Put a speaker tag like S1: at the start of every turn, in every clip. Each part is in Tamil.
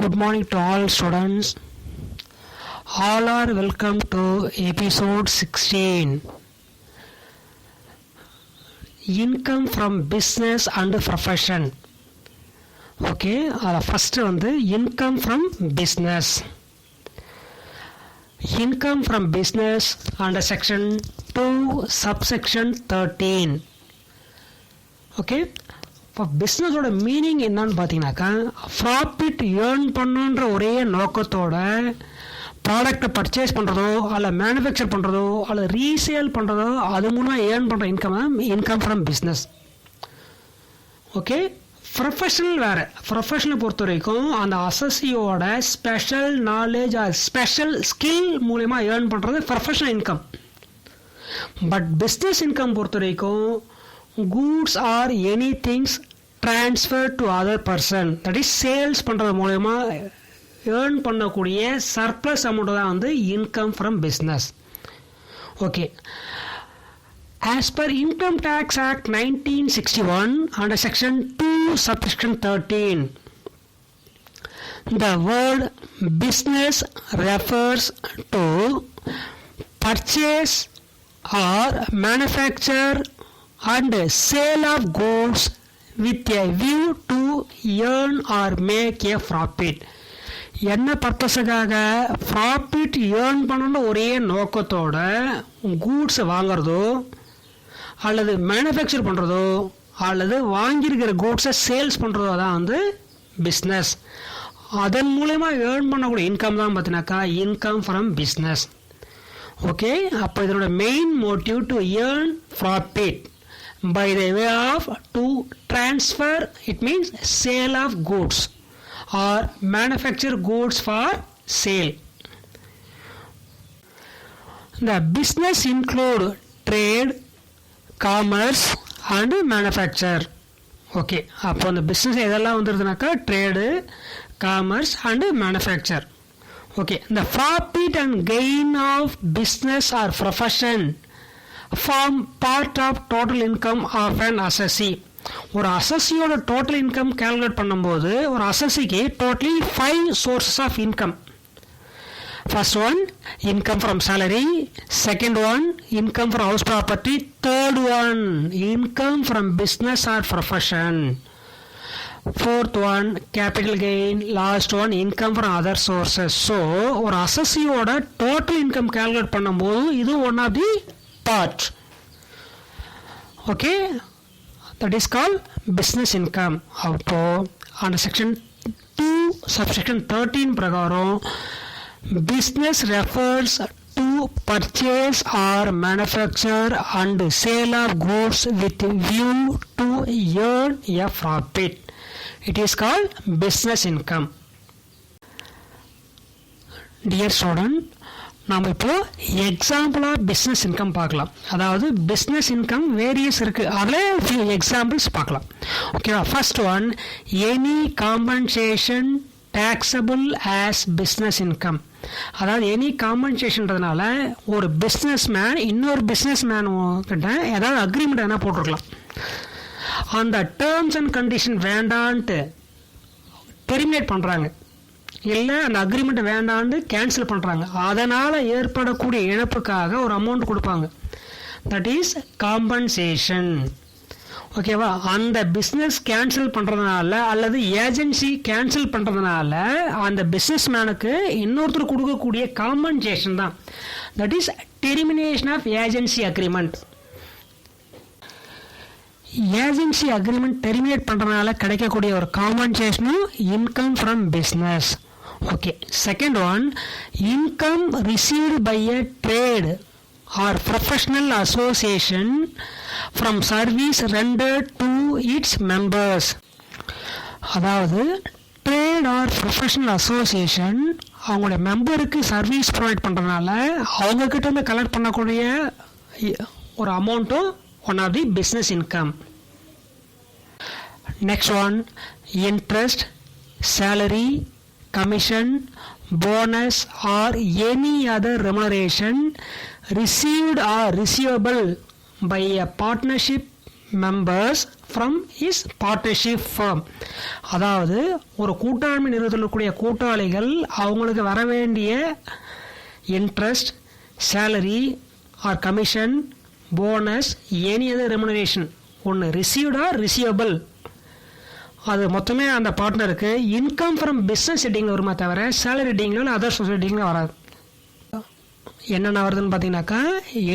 S1: Good morning to all students. All are welcome to episode 16. Income from business and profession. Okay, first income from business. Income from business under section 2 subsection 13. Okay. இப்போ பிஸ்னஸோட மீனிங் என்னன்னு பார்த்தீங்கன்னாக்கா ப்ராஃபிட் ஏர்ன் பண்ணுன்ற ஒரே நோக்கத்தோட ப்ராடக்டை பர்ச்சேஸ் பண்ணுறதோ அல்ல மேனுஃபேக்சர் பண்ணுறதோ அல்ல ரீசேல் பண்ணுறதோ அது மூலமாக ஏர்ன் பண்ணுற income from business. Okay, professional வேறு. ப்ரொஃபஷனை பொறுத்த வரைக்கும் அந்த அசஸியோட special knowledge or special skill மூலயமா ஏர்ன் பண்ணுறது professional income. But business income பொறுத்த வரைக்கும் goods or any things transferred to other person, that is sales பண்றது மூலமா earn பண்ணக்கூடிய surplus amount தான் income from business. Okay, as per Income Tax Act 1961 under section 2 subsection 13, the word business refers to purchase or manufacture and sale of goods with a view to earn or make a profit. என்ன பர்பஸுக்காக ப்ராஃபிட் ஏர்ன் பண்ணணுன்ற ஒரே நோக்கத்தோட கூட்ஸ் வாங்கிறதோ அல்லது மேனுஃபேக்சர் பண்ணுறதோ அல்லது வாங்கியிருக்கிற கூட்ஸை சேல்ஸ் பண்ணுறதோ தான் பிஸ்னஸ். அதன் மூலயமா ஏர்ன் பண்ணக்கூடிய இன்கம் தான் பார்த்தீங்கன்னாக்கா இன்கம் ஃப்ரம் பிஸ்னஸ். ஓகே, அப்போ இதனோட main motive to earn profit by the way of to transfer, it means sale of goods or manufacture goods for sale. The business include trade, commerce and manufacture. Okay, அப்போ அந்த பிஸ்னஸ் எதெல்லாம் வந்துருதுனாக்கா trade, commerce and manufacture. Okay, the profit and gain of business or profession form part of total income of an assessee. ஒரு அசஸியோட டோட்டல் இன்கம் கால்குலேட் பண்ணும்போது ஒரு அசஸிக்கு totally 5 sources of income. First one, income from salary. Second one, income from house property. Third one, income from business or profession. Fourth one, capital gain. Last one, income from other sources. So ஒரு அசஸியோட டோட்டல் இன்கம் கால்குலேட் பண்ணும்போது இது one of the part. Okay, that is called business income. அப்போ under section 2 subsection 13 பிரகாரம் business refers to purchase or manufacture and sale of goods with view to earn a profit. It is called business income. Dear student, நாம் இப்போ எக்ஸாம்பிள் ஆஃப் பிஸ்னஸ் இன்கம் பார்க்கலாம். அதாவது பிஸ்னஸ் இன்கம் வேரியஸ் இருக்குது, அதில் ஃபியூ எக்ஸாம்பிள்ஸ் பார்க்கலாம். ஓகேவா? First one, any compensation taxable as business income. அதாவது எனி காம்பன்சேஷன்றதுனால ஒரு பிஸ்னஸ் மேன் இன்னொரு பிஸ்னஸ் மேன் கிட்ட ஏதாவது அக்ரிமெண்ட் எதனா போட்டிருக்கலாம். அந்த டேர்ம்ஸ் அண்ட் கண்டிஷன் வேண்டான்ட்டு டெர்மினேட் பண்ணுறாங்க, இல்லை அந்த அக்ரிமெண்ட் வேண்டான்னு கேன்சல் பண்ணுறாங்க. அதனால் ஏற்படக்கூடிய இழப்புக்காக ஒரு அமௌண்ட் கொடுப்பாங்க. That is compensation. ஓகேவா? அந்த பிஸ்னஸ் கேன்சல் பண்ணுறதுனால அல்லது ஏஜென்சி கேன்சல் பண்ணுறதுனால அந்த பிஸ்னஸ் மேனுக்கு இன்னொருத்தர் கொடுக்கக்கூடிய காம்பன்சேஷன் தான். That is termination of agency agreement. Agency agreement terminate பண்ணுறதுனால கிடைக்கக்கூடிய ஒரு காம்பன்சேஷனும் income from business. Okay, second one, income received by a trade or professional association from service rendered to its members. அதாவது ட்ரேட் ஆர் ப்ரொஃபஷனல் அசோசியேஷன் அவங்களுடைய மெம்பருக்கு சர்வீஸ் ப்ரொவைட் பண்ணுறதுனால அவங்கக்கிட்ட இருந்து கலெக்ட் பண்ணக்கூடிய ஒரு அமௌண்ட்டும் one of the business income. Next one, interest, salary, commission, bonus or any other remuneration received or receivable by a partnership members from is partnership firm. அதாவது ஒரு கூட்டாண்மை நிறுவனத்தில் இருக்கக்கூடிய கூட்டாளிகள் அவங்களுக்கு வர வேண்டிய interest, salary or commission, bonus, any other remuneration ஒன்று ரிசீவ்ட் ஆர் ரிசீவபிள், அது மொத்தமே அந்த பார்ட்னருக்கு இன்கம் ஃப்ரம் பிஸ்னஸ் ஹெட்டிங்கில் வருமா தவிர சேலரி ஹெட்டிங்கில் இல்லை அதர் சோர்ஸ் ஹெட்டிங்கில் வராது. என்னென்ன வருதுன்னு பார்த்தீங்கன்னாக்கா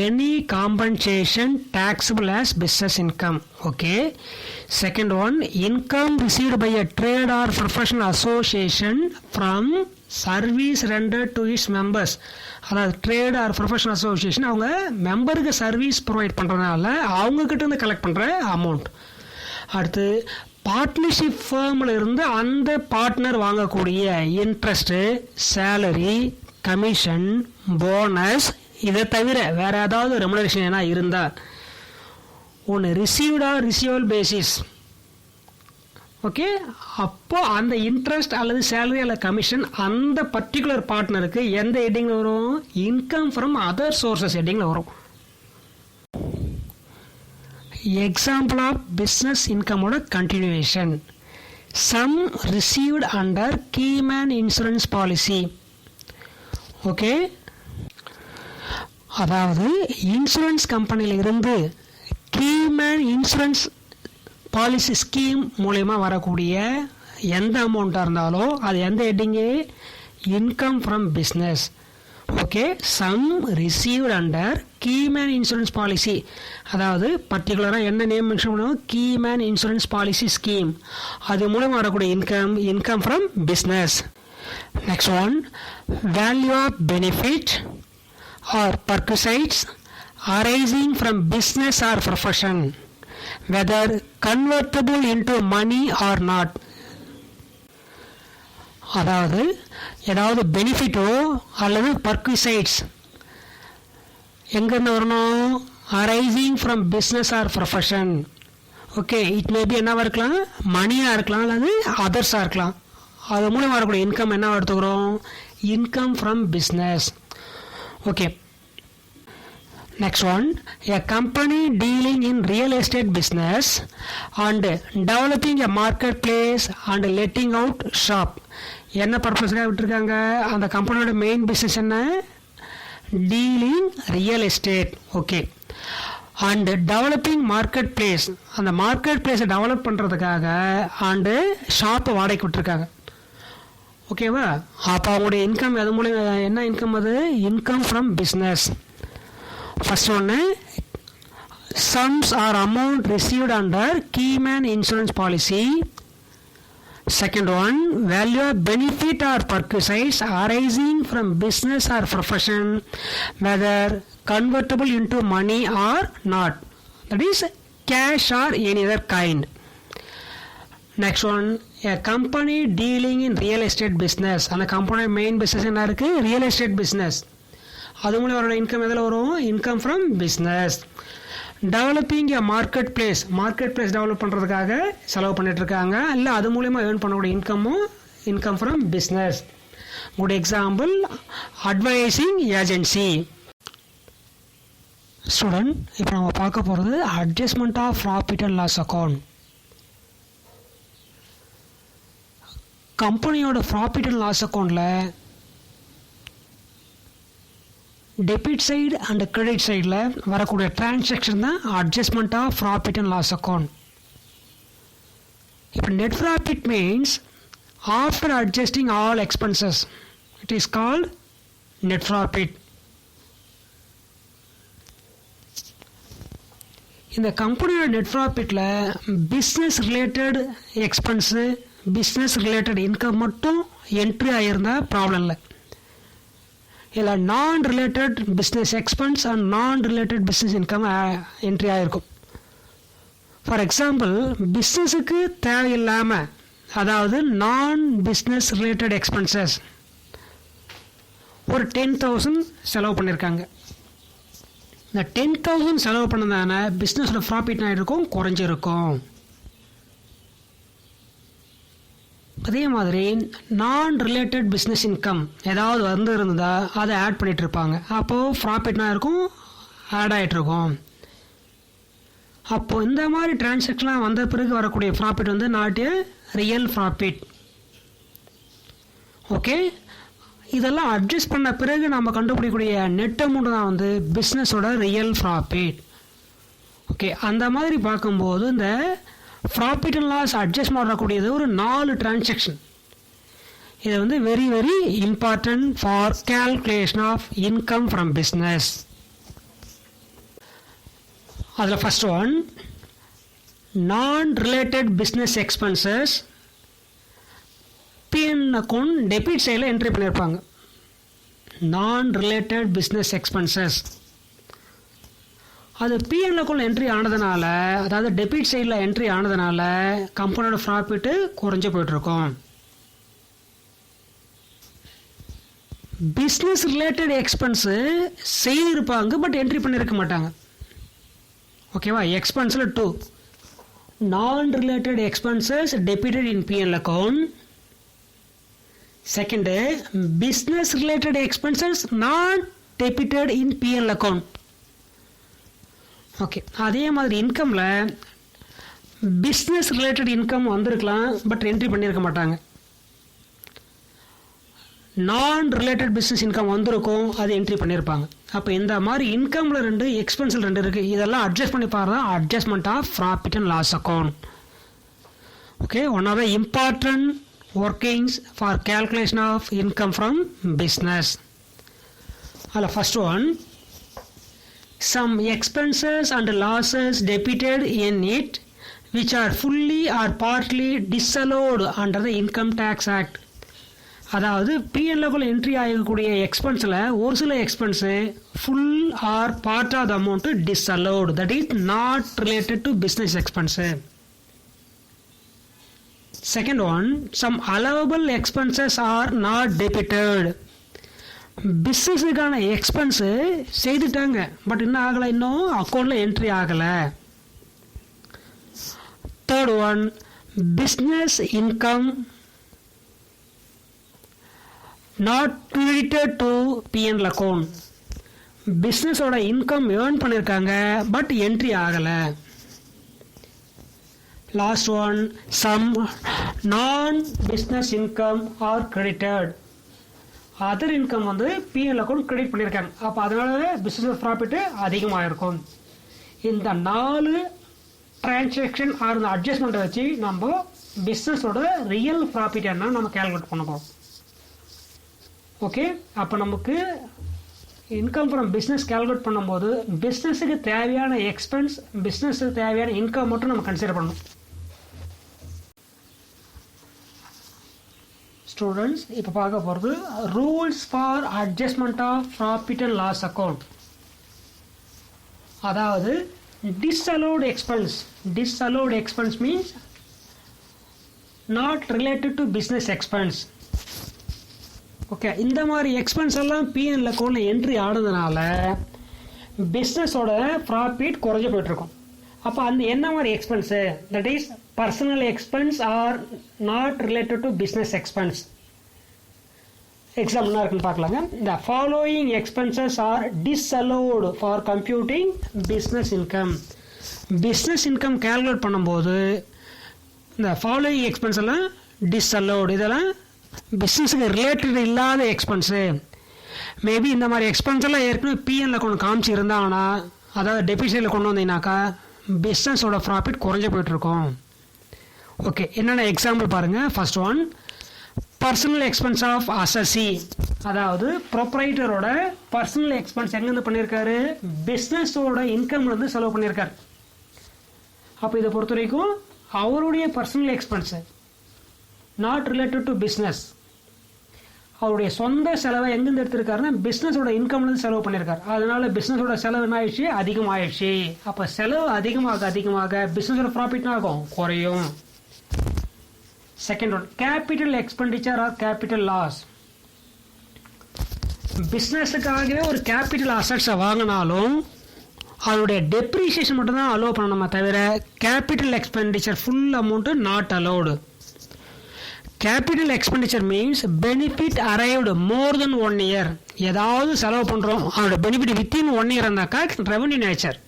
S1: any compensation taxable as business income. Okay. Second one income received by a trade or professional association from service rendered to its members. அதாவது ட்ரேட் ஆர் ப்ரொஃபஷனல் அசோசியேஷன் அவங்க மெம்பருக்கு சர்வீஸ் ப்ரொவைட் பண்ணுறதுனால அவங்கக்கிட்ட இருந்து கலெக்ட் பண்ணுற அமௌண்ட். அடுத்து பார்ட்னர்ஷிப் ஃபேர்மில் இருந்து அந்த பார்ட்னர் வாங்கக்கூடிய இன்ட்ரெஸ்ட்டு, சேலரி, கமிஷன், போனஸ், இதை தவிர வேறு ஏதாவது ரெமுனரேஷன் என்ன இருந்தால் ஒன்று ரிசீவ்டா ரிசீவல் பேசிஸ். ஓகே. அப்போது அந்த இன்ட்ரெஸ்ட் அல்லது சேலரி அல்லது கமிஷன் அந்த பர்டிகுலர் பார்ட்னருக்கு எந்த ஹெட்டிங்கில் வரும்? இன்கம் ஃப்ரம் அதர் சோர்சஸ் ஹெட்டிங்கில் வரும். எக்ஸாம்பிள் ஆஃப் பிஸ்னஸ் இன்கமோட continuation. Sum received under keyman insurance policy. Okay. அதாவது இன்சூரன்ஸ் கம்பெனியில் இருந்து கீமேன் இன்சூரன்ஸ் பாலிசி ஸ்கீம் மூலயமா வரக்கூடிய எந்த அமௌண்ட்டாக இருந்தாலும் அது எந்த heading? Income from business. Okay. Sum received under keyman insurance policy, அதாவது பர்டிகுலராக என்ன நேம் மென்ஷன் பண்ணுவோம்? Keyman insurance policy scheme. அது மூலமாக வரக்கூடிய income from business. Next one, value of benefit or perquisites arising from business or profession, whether convertible into money or not. அதாவது ஏதாவது பெனிஃபிட்டோ அல்லது பர்க்விசைட்ஸ் எங்கேருந்து வரணும்? Arising from business or profession. Okay. It maybe என்னவாக இருக்கலாம்? மணியாக இருக்கலாம் அல்லது அதர்ஸாக இருக்கலாம். அது மூலம் வரக்கூடிய இன்கம் என்ன எடுத்துக்கிறோம்? Income from business. Okay. Next one, a company dealing in real estate business and developing a market place and letting out shop. என்ன பர்பஸ்க்காக விட்டுருக்காங்க? அந்த கம்பெனியோட மெயின் பிஸ்னஸ் என்ன? Dealing real estate. Okay. And developing market place, அந்த மார்க்கெட் பிளேஸை டெவலப் பண்ணுறதுக்காக அண்டு ஷாப்பை வாடகைக்கு விட்டுருக்காங்க. ஓகேவா? அப்போ அவங்களுடைய இன்கம் அது மூலம் என்ன இன்கம்? அது இன்கம் ஃப்ரம் பிஸ்னஸ். ஃபர்ஸ்ட் ஒன்று, sums or amount received under keyman insurance policy. Second one, value of benefit or perquisites arising from business or profession, whether convertible into money or not, that is cash or any other kind. Next one, a company dealing in real estate business. அந்த கம்பெனி மெயின் பிஸ்னஸ் என்ன இருக்குது? Real estate business. அது மூலம் அவரோட இன்கம் எதில் வரும்? Income from business. Developing a market place, market place develop பண்ணுறதுக்காக செலவு பண்ணிகிட்ருக்காங்க. இல்லை அது மூலயமா ஏர்ன் பண்ணக்கூடிய இன்கமும் income from business. Good example, advising agency. Student, இப்போ நம்ம பார்க்க போகிறது adjustment of profit and loss account. கம்பெனியோட ப்ராஃபிட் அண்ட் லாஸ் அக்கௌண்ட்டில் டெபிட் சைடு அண்ட் கிரெடிட் சைடில் வரக்கூடிய டிரான்சாக்ஷன் தான் adjustment of profit and loss account. இப்போ net profit means after adjusting all expenses, it is called net profit. இந்த கம்பெனியோட நெட் ப்ராஃபிட்டில் business related expense, business related income மட்டும் என்ட்ரி ஆகியிருந்தால் ப்ராப்ளம் இல்லை. இல்லை non related business expense and non related business income entry ஆகிருக்கும். ஃபார் எக்ஸாம்பிள், பிஸ்னஸுக்கு தேவையில்லாமல், அதாவது நான் பிஸ்னஸ் ரிலேட்டட் எக்ஸ்பென்சஸ் ஒரு 10,000 செலவு பண்ணியிருக்காங்க. இந்த 10,000 செலவு பண்ணதான பிஸ்னஸோட ப்ராஃபிட் ஆகிருக்கும், குறைஞ்சிருக்கும். அதே மாதிரி நான் ரிலேட்டட் பிஸ்னஸ் இன்கம் ஏதாவது வந்து இருந்தால் அதை ஆட் பண்ணிகிட்டு இருப்பாங்க. அப்போது ப்ராஃபிட்னா இருக்கும், ஆட் ஆகிட்டுருக்கும். அப்போ இந்த மாதிரி டிரான்சாக்ஷன்லாம் வந்த பிறகு வரக்கூடிய ப்ராஃபிட் வந்து not a real profit. Okay, இதெல்லாம் அட்ஜஸ்ட் பண்ண பிறகு நம்ம கண்டுபிடிக்கக்கூடிய நெட் அமௌண்ட் தான் வந்து பிஸ்னஸோட ரியல் ப்ராஃபிட். ஓகே, அந்த மாதிரி பார்க்கும்போது இந்த ப்ராஃபிட் அண்ட் லாஸ் அட்ஜஸ்ட் பண்ணக்கூடியது ஒரு 4 டிரான்சாக்ஷன். இது வந்து very very important for calculation of income from business. அதில் first one, non related business expenses P N account debit சைடில் என்ட்ரி பண்ணியிருப்பாங்க. நான் ரிலேட்டட் பிஸ்னஸ் எக்ஸ்பென்சஸ் அது பிஎன் அக்கௌண்ட் என்ட்ரி ஆனதுனால, அதாவது டெபிட் சைடில் என்ட்ரி ஆனதுனால கம்பெனியோட ப்ராஃபிட்டு குறைஞ்சு போயிட்டுருக்கோம். பிஸ்னஸ் ரிலேட்டட் எக்ஸ்பென்ஸு செய்திருப்பாங்க பட் என்ட்ரி பண்ணியிருக்க மாட்டாங்க. ஓகேவா, எக்ஸ்பென்ஸில் 2 non related expenses debited in PN account. Second, business related expenses not debited in PN account. Okay, அதே மாதிரி இன்கமில் பிஸ்னஸ் ரிலேட்டட் இன்கம் வந்திருக்கலாம் பட் என்ட்ரி பண்ணியிருக்க மாட்டாங்க. நான் ரிலேட்டட் பிஸ்னஸ் இன்கம் வந்திருக்கும், அது என்ட்ரி பண்ணியிருப்பாங்க. அப்போ இந்த மாதிரி இன்கமில் 2 எக்ஸ்பென்ஸில் 2 இருக்குது. இதெல்லாம் அட்ஜஸ்ட் பண்ணி பாருங்க, adjustment of profit and loss account. Okay, one of the important workings for calculation of income from business. First one, some expenses and losses debited in it which are fully or partly disallowed under the Income Tax Act. அதாவது பிஎன் லெவல் என்ட்ரி ஆகக்கூடிய எக்ஸ்பென்ஸில் ஒரு சில expense full or part of the amount disallowed, that is not related to business expense. Second one, some allowable expenses are not debited. பிஸ்னஸுக்கான எக்ஸ்பென்ஸு செய்துட்டாங்க பட் இன்னும் ஆகலை, இன்னும் அக்கௌண்ட்டில் என்ட்ரி ஆகலை. Third one, business income not credited to PNL account. பிஸ்னஸோட இன்கம் ஏர்ன் பண்ணியிருக்காங்க பட் என்ட்ரி ஆகலை. Last one, some non-business income are credited. Other income வந்து பிஎல் அக்கௌண்ட் கிரெடிட் பண்ணியிருக்காங்க. அப்போ அதனால பிஸ்னஸ் ப்ராஃபிட்டு அதிகமாக இருக்கும். இந்த 4 டிரான்சாக்ஷன் ஆர் இந்த அட்ஜஸ்ட்மெண்ட்டை வச்சு நம்ம பிஸ்னஸோட ரியல் ப்ராஃபிட் என்ன நம்ம கேல்குலேட் பண்ண போகிறோம். ஓகே, அப்போ நமக்கு இன்கம் ஃப்ரம் பிஸ்னஸ் கேல்குலேட் பண்ணும்போது பிஸ்னஸுக்கு தேவையான எக்ஸ்பென்ஸ், பிஸ்னஸுக்கு தேவையான இன்கம் மட்டும் நம்ம கன்சிடர் பண்ணணும். ஸ்டூடெண்ட்ஸ், இப்போ பார்க்க போகிறது rules for adjustment of profit and loss account. அதாவது disallowed expense. Disallowed expense means not related to business expense. Okay, இந்த மாதிரி எக்ஸ்பென்ஸ் எல்லாம் பிஎன்எல் அக்கௌண்ட்டில் என்ட்ரி ஆனதுனால பிஸ்னஸோட ப்ராஃபிட் குறைஞ்சு போயிட்டுருக்கும். அப்போ அந்த என்ன மாதிரி expense, that is personal expense or not related to business expense. Example என்ன இருக்குன்னு பார்க்கலாங்க. The following expenses are disallowed for computing business income. Business income calculate பண்ணும்போது இந்த ஃபாலோயிங் எக்ஸ்பென்ஸ் எல்லாம் டிஸ்அலோடு. இதெல்லாம் பிஸ்னஸுக்கு ரிலேட்டட் இல்லாத எக்ஸ்பென்ஸு. மேபி இந்த மாதிரி எக்ஸ்பென்ஸ் எல்லாம் ஏற்கனவே பிஎன்எல் அக்கௌண்ட் காமிச்சு இருந்தாங்கன்னா, அதாவது டெபிசிட்டில் கொண்டு வந்தீங்கன்னாக்கா பிஸ்னஸோட ப்ராஃபிட் குறைஞ்ச போயிட்டுருக்கோம். ஓகே, என்னென்ன எக்ஸாம்பிள் பாருங்கள். First one, personal expense of assessee. அதாவது ப்ரொப்ரைட்டரோட பர்சனல் எக்ஸ்பென்ஸ் எங்கேருந்து பண்ணியிருக்காரு, பிஸ்னஸோட இன்கம்லேருந்து செலவு பண்ணியிருக்காரு. அப்போ இதை பொறுத்த வரைக்கும் அவருடைய personal expense not related to business. அவருடைய சொந்த செலவை எங்கேருந்து எடுத்திருக்காருன்னா பிஸ்னஸோட இன்கம்லேருந்து செலவு பண்ணியிருக்காரு. அதனால பிஸ்னஸோட செலவு என்ன ஆயிடுச்சு, அதிகமாகிடுச்சு. அப்போ செலவு அதிகமாக அதிகமாக பிஸ்னஸோட ப்ராஃபிட் ஆகும், குறையும். Second one, capital expenditure or capital loss. பிஸ்னஸுக்காகவே ஒரு கேபிட்டல் அசட்ஸை வாங்கினாலும் அதோடைய டெப்ரிசியேஷன் மட்டும்தான் அலோவ் பண்ணணுமே தவிர capital expenditure full amount not allowed. Capital expenditure means benefit arrived more than 1 year. ஏதாவது செலவு பண்ணுறோம், அதோட பெனிஃபிட் வித்தின் 1 year இருந்தாக்கா ரெவன்யூ நேச்சர்.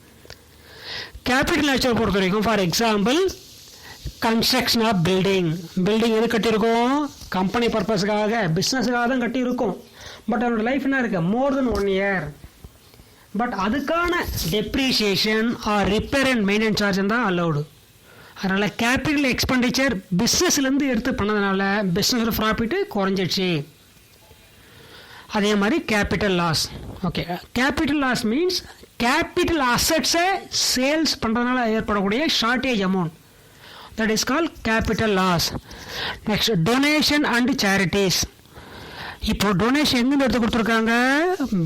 S1: கேபிட்டல் நேச்சர் பொறுத்த வரைக்கும் for example construction of building எது கட்டியிருக்கோம், கம்பெனி பர்பஸுக்காக பிஸ்னஸுக்காக தான் கட்டியிருக்கோம். பட் அதோட லைஃப் என்ன இருக்குது, மோர் தென் 1 year. பட் அதுக்கான depreciation or repair and maintenance charge தான் அலௌடு. அதனால் கேபிட்டல் எக்ஸ்பெண்டிச்சர் பிஸ்னஸ்லேருந்து எடுத்து பண்ணதுனால பிஸ்னஸோட ப்ராஃபிட்டு குறைஞ்சிடுச்சு. அதே மாதிரி capital loss. Okay, capital loss means capital அசட்ஸை சேல்ஸ் பண்ணுறதுனால ஏற்படக்கூடிய shortage amount, that is call capital loss. Next donation and charities. இப்போ டொனேஷன் எங்கேருந்து எடுத்து கொடுத்துருக்காங்க,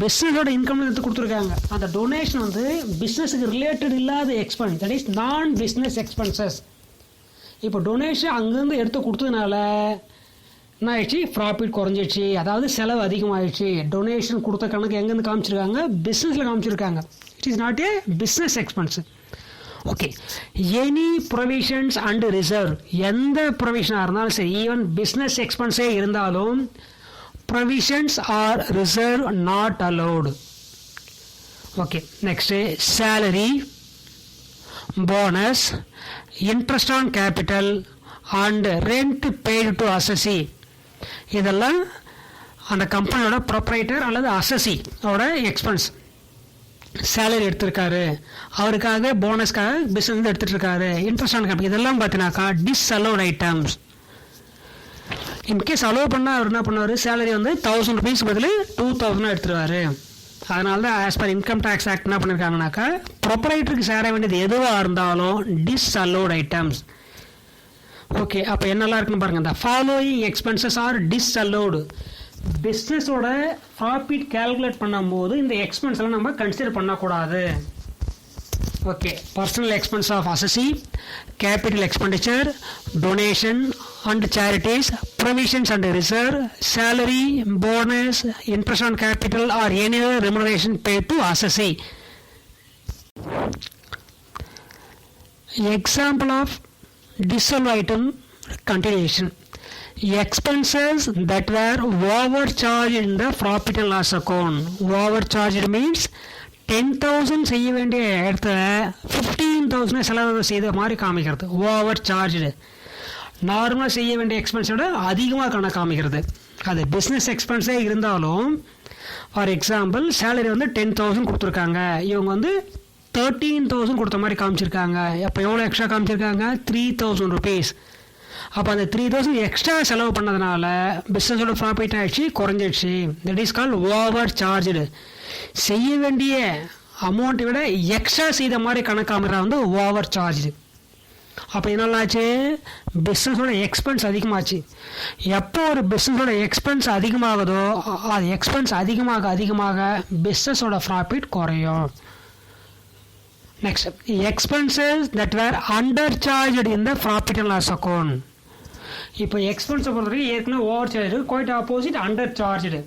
S1: பிஸ்னஸோட இன்கம் எடுத்து கொடுத்துருக்காங்க. அந்த டொனேஷன் வந்து பிஸ்னஸுக்கு ரிலேட்டட் இல்லாத எக்ஸ்பென்ஸ், தட் இஸ் நான் பிஸ்னஸ் எக்ஸ்பென்சஸ். இப்போ டொனேஷன் அங்கேருந்து எடுத்து கொடுத்ததுனால என்ன ஆயிடுச்சு, ப்ராஃபிட் குறைஞ்சிடுச்சு, அதாவது செலவு அதிகமாகிடுச்சு. டொனேஷன் கொடுத்த கணக்கு எங்கேருந்து காமிச்சிருக்காங்க, பிஸ்னஸில் காமிச்சிருக்காங்க. It is not A business expense. Okay, any provisions and reserve, எந்த ப்ரொவிஷனாக இருந்தாலும் சரி, ஈவன் பிஸ்னஸ் எக்ஸ்பென்ஸே இருந்தாலும் provisions are reserve not allowed. Okay, next salary, bonus, interest on capital and rent paid to assessee. இதெல்லாம் அந்த கம்பெனியோட ப்ரொப்ரைட்டர் அல்லது அசஸி ஓட எக்ஸ்பென்ஸ். சேலரி எடுத்திருக்காரு, அவருக்காக போனஸ்க்காக பிஸ்னஸ் எடுத்துகிட்டு இருக்காரு, இன்ட்ரெஸ்ட் ஆன் கேபிட்டல், இதெல்லாம் பார்த்தீங்கன்னாக்கா டிஸ்அலோட் ஐட்டம்ஸ். இன்கேஸ் அலோவ் பண்ணால் அவர் என்ன பண்ணுவார், சேலரி வந்து 1000 rupees பதில் 2000 எடுத்துருவார். அதனால தான் as per income tax act என்ன பண்ணியிருக்காங்கனாக்கா, ப்ரொப்ரைட்டருக்கு சேர வேண்டியது எதுவாக இருந்தாலும் டிஸ்அலோட் ஐட்டம்ஸ். ஓகே, அப்போ என்னெல்லாம் இருக்குன்னு பாருங்கள். இந்த ஃபாலோயிங் எக்ஸ்பென்சஸ் ஆர் டிஸ்அலோடு. பிஸ்னஸோட ப்ராஃபிட் கேல்குலேட் பண்ணும்போது இந்த எக்ஸ்பென்ஸ் எல்லாம் நம்ம கன்சிடர் பண்ணக்கூடாது. Okay, personal expense of assessee, capital expenditure, donation and charities, provisions and reserve, salary, bonus, interest on capital or any other remuneration paid to assessee. Example of disallowed item continuation. Expenses that were overcharged in the profit and loss account. Overcharged means 10,000 செய்ய வேண்டிய இடத்துல 15,000 செலவு செய்த மாதிரி காமிக்கிறது ஓவர்சார்ஜ்டு. நார்மலாக செய்ய வேண்டிய எக்ஸ்பென்ஸோட அதிகமாக கணக்கு காமிக்கிறது. அது பிஸ்னஸ் எக்ஸ்பென்ஸே இருந்தாலும், ஃபார் எக்ஸாம்பிள் சேலரி வந்து 10,000 கொடுத்துருக்காங்க, இவங்க வந்து 13,000 கொடுத்த மாதிரி காமிச்சிருக்காங்க. அப்போ எவ்வளோ எக்ஸ்ட்ரா காமிச்சிருக்காங்க, 3,000 rupees. அப்போ அந்த 3,000 எக்ஸ்ட்ரா செலவு பண்ணதுனால பிஸ்னஸோட ப்ராஃபிட் ஆகிடுச்சு, குறைஞ்சிடுச்சு. That is call over charged. செய்ய வேண்டிய அமௌண்ட்டை விட எக்ஸ்ட்ரா செய்த மாதிரி கணக்கு காமிக்கிறா வந்து ஓவர் சார்ஜ்டு. அப்போ என்னெல்லாச்சு, பிஸ்னஸோட எக்ஸ்பென்ஸ் அதிகமாச்சு. எப்போ ஒரு பிஸ்னஸோட எக்ஸ்பென்ஸ் அதிகமாகுதோ, அது எக்ஸ்பென்ஸ் அதிகமாக பிஸ்னஸோட ப்ராஃபிட் குறையும். Next, expenses that were under charged in the profit and loss account. இப்போ எக்ஸ்பென்ஸை பொறுத்தவரைக்கும் ஏற்கனவே over charge, quite opposite under charged.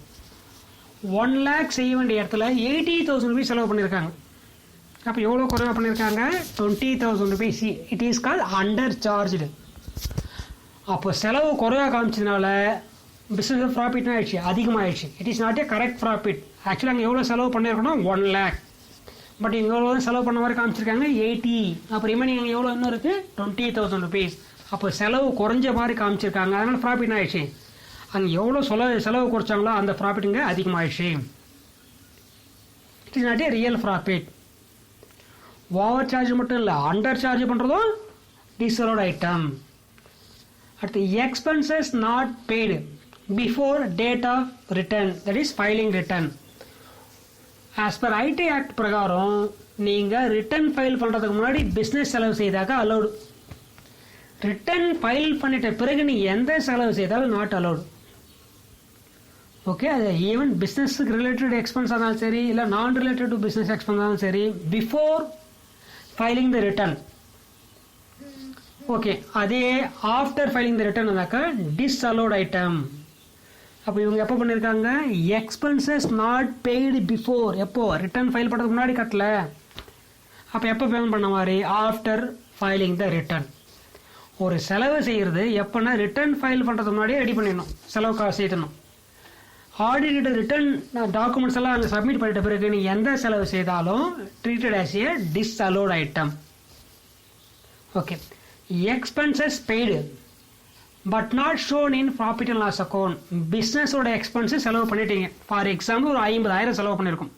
S1: 1 lakh செய்ய வேண்டிய இடத்துல 80,000 rupees செலவு பண்ணியிருக்காங்க. அப்போ எவ்வளோ குறைவாக பண்ணியிருக்காங்க, 20,000 rupees. It is call under charged. அப்போ செலவு குறைவாக காமிச்சதுனால பிஸ்னஸ் ப்ராஃபிட்னா ஆயிடுச்சு, அதிகமாகிடுச்சு. It is not a correct profit. ஆக்சுவலாக அங்கே எவ்வளோ செலவு பண்ணியிருக்கோன்னா 1 lakh. பட் இங்கே எவ்வளோ செலவு பண்ண மாதிரி காமிச்சிருக்காங்க 80. அப்போ ரிமைனிங் அங்கே எவ்வளோ இன்னும் இருக்குது, 20,000 rupees. அப்போ செலவு குறைஞ்ச மாதிரி காமிச்சிருக்காங்க, அதனால் ப்ராஃபிட் ஆயிடுச்சு. அங்கே எவ்வளோ செலவு குறைச்சாங்களோ அந்த ப்ராஃபிட் இங்கே அதிகமாகிடுச்சு. It is not a real profit. Over charge மட்டும் இல்லை, அண்டர் சார்ஜ் பண்ணுறதும் டிஸ்அலோட் ஐட்டம். அடுத்து expenses not paid before date of return, that is filing return. As per IT act பிரகாரம் நீங்கள் ரிட்டர்ன் ஃபைல் பண்ணுறதுக்கு முன்னாடி பிஸ்னஸ் செலவு செய்தாக்க அலௌடு. ரிட்டர்ன் ஃபைல் பண்ணிட்ட பிறகு நீ எந்த செலவு செய்தாலும் நாட் அலௌடு. ஓகே, அது ஈவன் பிஸ்னஸுக்கு ரிலேட்டட் எக்ஸ்பென்ஸாக இருந்தாலும் சரி, இல்லை non related to business expense இருந்தாலும் சரி, பிஃபோர் ஃபைலிங் த ரிட்டர்ன். ஓகே, அதே ஆஃப்டர் ஃபைலிங் த ரிட்டர்ன் இருந்தாக்கா டிஸ்அலோட் ஐட்டம். அப்போ இவங்க எப்போ பண்ணியிருக்காங்க, எக்ஸ்பென்சஸ் நாட் பெய்டு பிஃபோர். எப்போ ரிட்டர்ன் ஃபைல் பண்ணுறதுக்கு முன்னாடி கட்டல, அப்போ எப்போ பேமெண்ட் பண்ண மாதிரி, ஆஃப்டர் ஃபைலிங் த ரிட்டர்ன். ஒரு செலவு செய்கிறது எப்போனா ரிட்டர்ன் ஃபைல் பண்ணுறதுக்கு முன்னாடியே ரெடி பண்ணிடணும், செலவு செய்யணும். ஆடிட்டட் ரிட்டர்ன் டாக்குமெண்ட்ஸ் எல்லாம் அங்கே சப்மிட் பண்ணிட்ட பிறகு நீ எந்த செலவு செய்தாலும் treated as a disallowed item. Okay, expenses paid but not shown in profit and loss account. பிஸ்னஸோட எக்ஸ்பென்ஸஸ் செலவு பண்ணிட்டீங்க. ஃபார் எக்ஸாம்பிள் ஒரு 50,000 செலவு பண்ணியிருக்கோம்.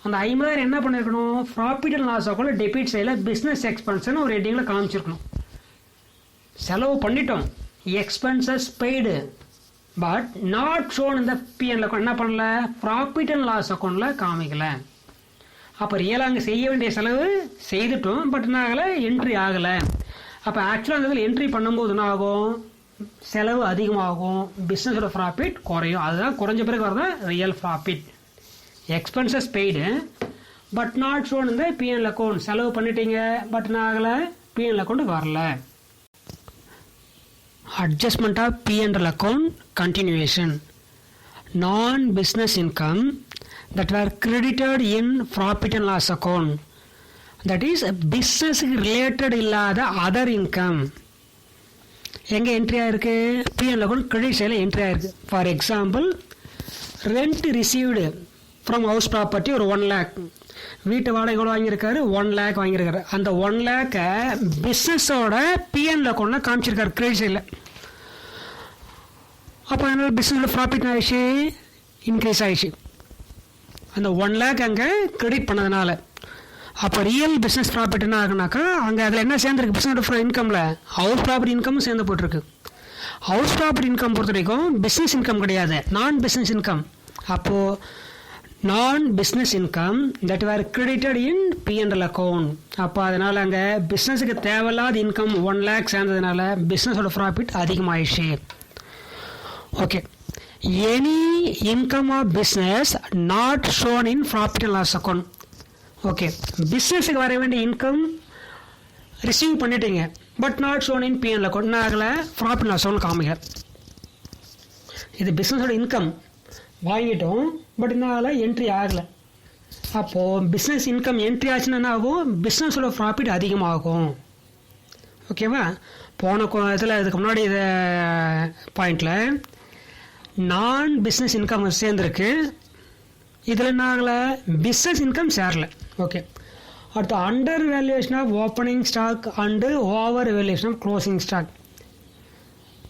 S1: அந்த 50,000 என்ன பண்ணியிருக்கணும், profit and loss account debit சைடில் பிஸ்னஸ் எக்ஸ்பென்ஸ்னு ஒரு ஹெட்டிங்கில் காமிச்சிருக்கணும். செலவு பண்ணிட்டோம், expenses paid but not shown இந்த பிஎன்ல என்ன பண்ணல, ப்ராஃபிட் அண்ட் லாஸ் அக்கௌண்ட்டில் காமிக்கல. அப்போ ரியலாக அங்கே செய்ய வேண்டிய செலவு செய்துட்டோம், பட் என்ன ஆகலை, என்ட்ரி ஆகலை. அப்போ ஆக்சுவலாக அந்த இதில் என்ட்ரி பண்ணும்போது என்ன ஆகும், செலவு அதிகமாகும், பிஸ்னஸோட ப்ராஃபிட் குறையும். அதுதான் குறைஞ்ச பிறகு வரதான் real profit. Expenses paid but not shown இந்த பிஎன்எல் அக்கௌண்ட். செலவு பண்ணிட்டீங்க, பட் என்ன ஆகலை, பிஎன்எல் அக்கௌண்ட் வரல. Adjustment of P&L account continuation. Non-business income that were credited in profit and loss account, that is business related இல்லாத other income எங்க என்ட்ரி ஆயிருக்கு, P&L account credit side entry ஆயிருக்கு. For example, rent received from house property ஒரு 1 lakh, வீட்டு வாடகை எவ்வளோ வாங்கியிருக்காரு, 1 lakh வாங்கியிருக்காரு. அந்த 1 lakh பிஸ்னஸோட P&L அக்கௌண்ட்டில் காமிச்சிருக்காரு கிரெடிட் சைடில். அப்போ அதனால் பிஸ்னஸோட ப்ராஃபிட் ஆகிடுச்சு, இன்க்ரீஸ் ஆகிடுச்சு. அந்த 1 lakh அங்கே கிரெடிட் பண்ணதுனால. அப்போ ரியல் பிஸ்னஸ் ப்ராஃபிட் என்ன ஆகுனாக்கா, அங்கே அதில் என்ன சேர்ந்துருக்கு, பிஸ்னஸோட இன்கமில் ஹவுஸ் ப்ராப்பர்ட்டி இன்கமும் சேர்ந்து போட்டிருக்கு. ஹவுஸ் ப்ராப்பர்ட்டி இன்கம் பொறுத்த வரைக்கும் பிஸ்னஸ் இன்கம் கிடையாது, நான் பிஸ்னஸ் இன்கம். அப்போது non business income that were credited in P&L account. அப்போ அதனால் அங்கே பிஸ்னஸுக்கு தேவையில்லாத இன்கம் 1 lakh சேர்ந்ததுனால பிஸ்னஸோட ப்ராஃபிட் அதிகமாகிடுச்சு. Okay, any income of business not shown in profit and loss account. Okay, பிஸ்னஸுக்கு வர வேண்டிய இன்கம் ரிசீவ் பண்ணிட்டீங்க, but not shown in P&L account. என்ன ஆகலை, ப்ராஃபிட் அண்ட் லாஸ் அக்கௌண்ட் காமிக்க. இது பிஸ்னஸோட இன்கம் வாங்கிட்டோம், பட் என்ன ஆகலை, என்ட்ரி ஆகலை. அப்போது பிஸ்னஸ் இன்கம் என்ட்ரி ஆச்சுன்னா என்ன ஆகும், பிஸ்னஸோட ப்ராஃபிட் அதிகமாகும். ஓகேவா, போன இதில் இதுக்கு முன்னாடி இதை பாயிண்டில் நான் பிஸ்னஸ் இன்கம் சேர்ந்துருக்கு, இதில் என்ன ஆகலை, பிஸ்னஸ் இன்கம் சேரல. ஓகே, அடுத்து under valuation of opening stock and over valuation of closing stock.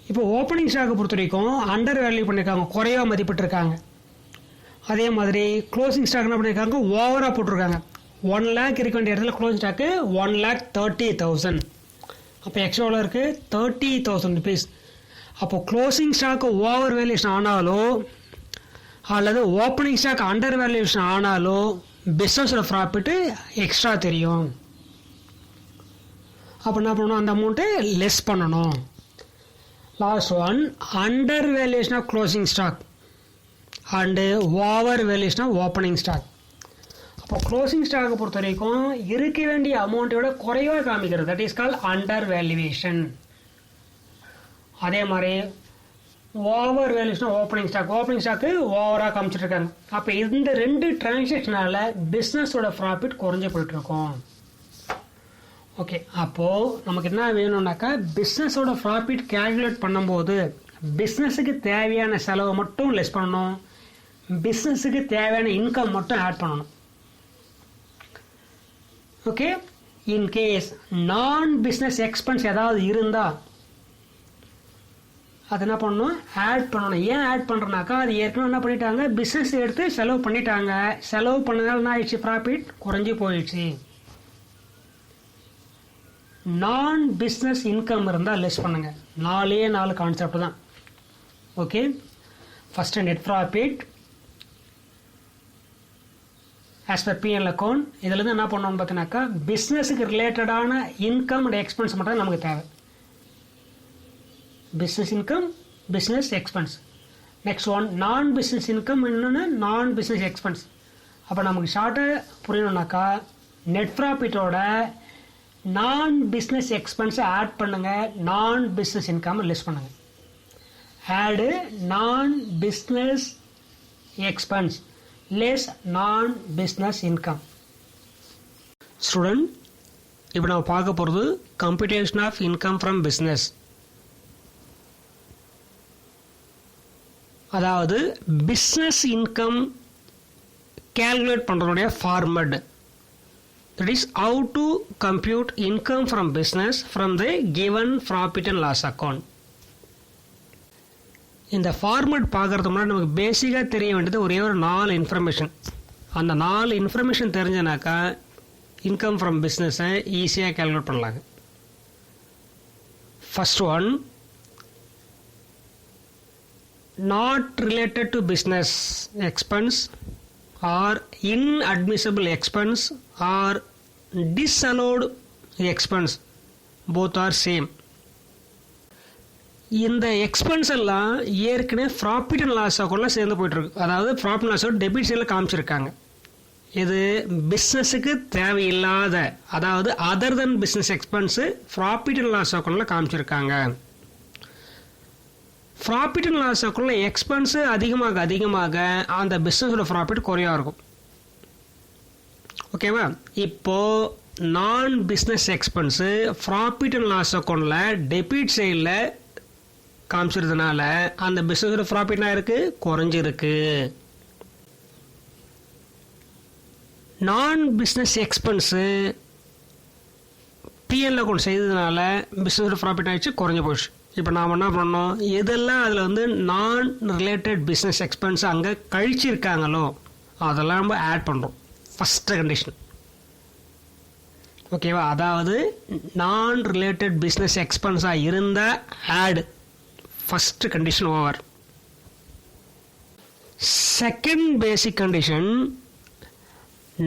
S1: இப்போ ஓப்பனிங் ஸ்டாக்கை பொறுத்த வரைக்கும் அண்டர் வேல்யூ பண்ணியிருக்காங்க, குறைவாக மதிப்பிட்டிருக்காங்க. அதே மாதிரி க்ளோசிங் ஸ்டாக் என்ன பண்ணியிருக்காங்க, ஓவராக போட்டிருக்காங்க. 1 lakh இருக்க வேண்டிய இடத்துல க்ளோசிங் ஸ்டாக்கு 1,30,000. அப்போ எக்ஸ்ட்ரா எவ்வளோ இருக்குது, 30,000 rupees. அப்போது க்ளோசிங் ஸ்டாக்கு ஓவர் வேல்யூஷன் ஆனாலோ அல்லது ஓப்பனிங் ஸ்டாக் அண்டர் வேல்யூஷன் ஆனாலோ பிஸ்னஸோட ப்ராஃபிட்டு எக்ஸ்ட்ரா தெரியும். அப்போ என்ன பண்ணணும், அந்த அமௌண்ட்டு லெஸ் பண்ணணும். Last one, under valuation of closing stock and over valuation of opening stock. அப்போ க்ளோசிங் ஸ்டாக்கை பொறுத்த வரைக்கும் இருக்க வேண்டிய அமௌண்ட்டோட குறைவாக காமிக்கிறது, that is call under valuation. அதே மாதிரி ஓவர் வேல்யூஷன் ஓப்பனிங் ஸ்டாக்கு ஓவராக காமிச்சிட்ருக்காங்க. அப்போ இந்த 2 டிரான்சாக்ஷனால் பிஸ்னஸோட ப்ராஃபிட் குறைஞ்சி போயிட்டுருக்கோம். ஓகே, அப்போது நமக்கு என்ன வேணும்னாக்கா, பிஸ்னஸோட ப்ராஃபிட் கேல்குலேட் பண்ணும்போது பிஸ்னஸுக்கு தேவையான செலவை மட்டும் லெஸ் பண்ணணும், பிஸ்னஸுக்கு தேவையான இன்கம் மட்டும் ஆட் பண்ணணும். ஓகே, இன்கேஸ் நான் பிஸ்னஸ் எக்ஸ்பென்ஸ் ஏதாவது இருந்தால் அது என்ன பண்ணணும், ஆட் பண்ணணும். ஏன் ஆட் பண்ணுறனாக்கா, அது ஏற்கனவே என்ன பண்ணிட்டாங்க, பிஸ்னஸ் எடுத்து செலவு பண்ணிட்டாங்க. செலவு பண்ணதால் என்ன ஆயிடுச்சு, ப்ராஃபிட் குறைஞ்சி போயிடுச்சு. நான் பிஸ்னஸ் இன்கம் இருந்தால் லெஸ் பண்ணுங்கள். 4 கான்செப்ட் தான். Okay, first net profit as per P&L account. இதில் என்ன பண்ணணும்னு பார்த்தீங்கன்னாக்கா, பிஸ்னஸுக்கு ரிலேட்டடான இன்கம் அண்ட் எக்ஸ்பென்ஸ் மட்டும் நமக்கு தேவை. Business income, business expense. Next one, நான் பிஸ்னஸ் இன்கம், இன்னொன்று நான் பிஸ்னஸ் எக்ஸ்பென்ஸ். அப்போ நமக்கு ஷார்ட்டாக புரியணுன்னாக்கா, நெட் ப்ராஃபிட்டோட நான் பிஸ்னஸ் எக்ஸ்பென்ஸை ஆட் பண்ணுங்கள், நான் பிஸ்னஸ் இன்கம் லெஸ் பண்ணுங்கள். Add non business expense less non business income. Student, இப்போ நம்ம பார்க்க போகிறது computation of income from business. அதாவது பிஸ்னஸ் இன்கம் கேல்குலேட் பண்ணுறதுடைய format. That is how to compute income from business from the given profit and loss account. இந்த ஃபார்மேட் பார்க்குறதுக்கு முன்னாடி நமக்கு பேசிக்காக தெரிய வேண்டியது ஒரே ஒரு 4 இன்ஃபர்மேஷன். அந்த 4 இன்ஃபர்மேஷன் தெரிஞ்சனாக்கா இன்கம் ஃப்ரம் பிஸ்னஸை ஈஸியாக கேல்குலேட் பண்ணலாங்க. First one, not related to business expense or inadmissible expense or disallowed expense, both are same. இந்த எக்ஸ்பென்ஸ் எல்லாம் ஏற்கனவே ப்ராஃபிட் அண்ட் லாஸ் அக்கௌண்ட்டில் சேர்ந்து போயிட்டுருக்கு. அதாவது profit and loss account debit சைடில் காமிச்சிருக்காங்க. இது பிஸ்னஸுக்கு தேவையில்லாத, அதாவது other than business expense profit and loss அக்கௌண்ட்டில் காமிச்சிருக்காங்க. ப்ராஃபிட் அண்ட் லாஸ் அக்கௌண்ட்டில் எக்ஸ்பென்ஸு அதிகமாக அந்த பிஸ்னஸோட ப்ராஃபிட் குறையாக இருக்கும். ஓகேவா? இப்போது நான் business expense profit and loss அக்கௌண்ட்டில் டெபிட் சைடில் காமிச்சிருந்தனால அந்த பிஸ்னஸோட ப்ராஃபிட்னா இருக்குது, குறைஞ்சிருக்கு. Non business expense PL account செய்ததுனால பிஸ்னஸோட ப்ராஃபிட் ஆகிடுச்சு, குறைஞ்சி போயிடுச்சு. இப்போ நாம் என்ன பண்ணோம், எதெல்லாம் அதில் வந்து நான் ரிலேட்டட் பிஸ்னஸ் எக்ஸ்பென்ஸ் அங்கே கழிச்சிருக்காங்களோ அதெல்லாம் நம்ம ஆட் பண்ணுறோம். First condition. ஓகேவா? அதாவது நான் ரிலேட்டட் பிஸ்னஸ் எக்ஸ்பென்ஸாக இருந்தால் add. First condition over. Second basic condition,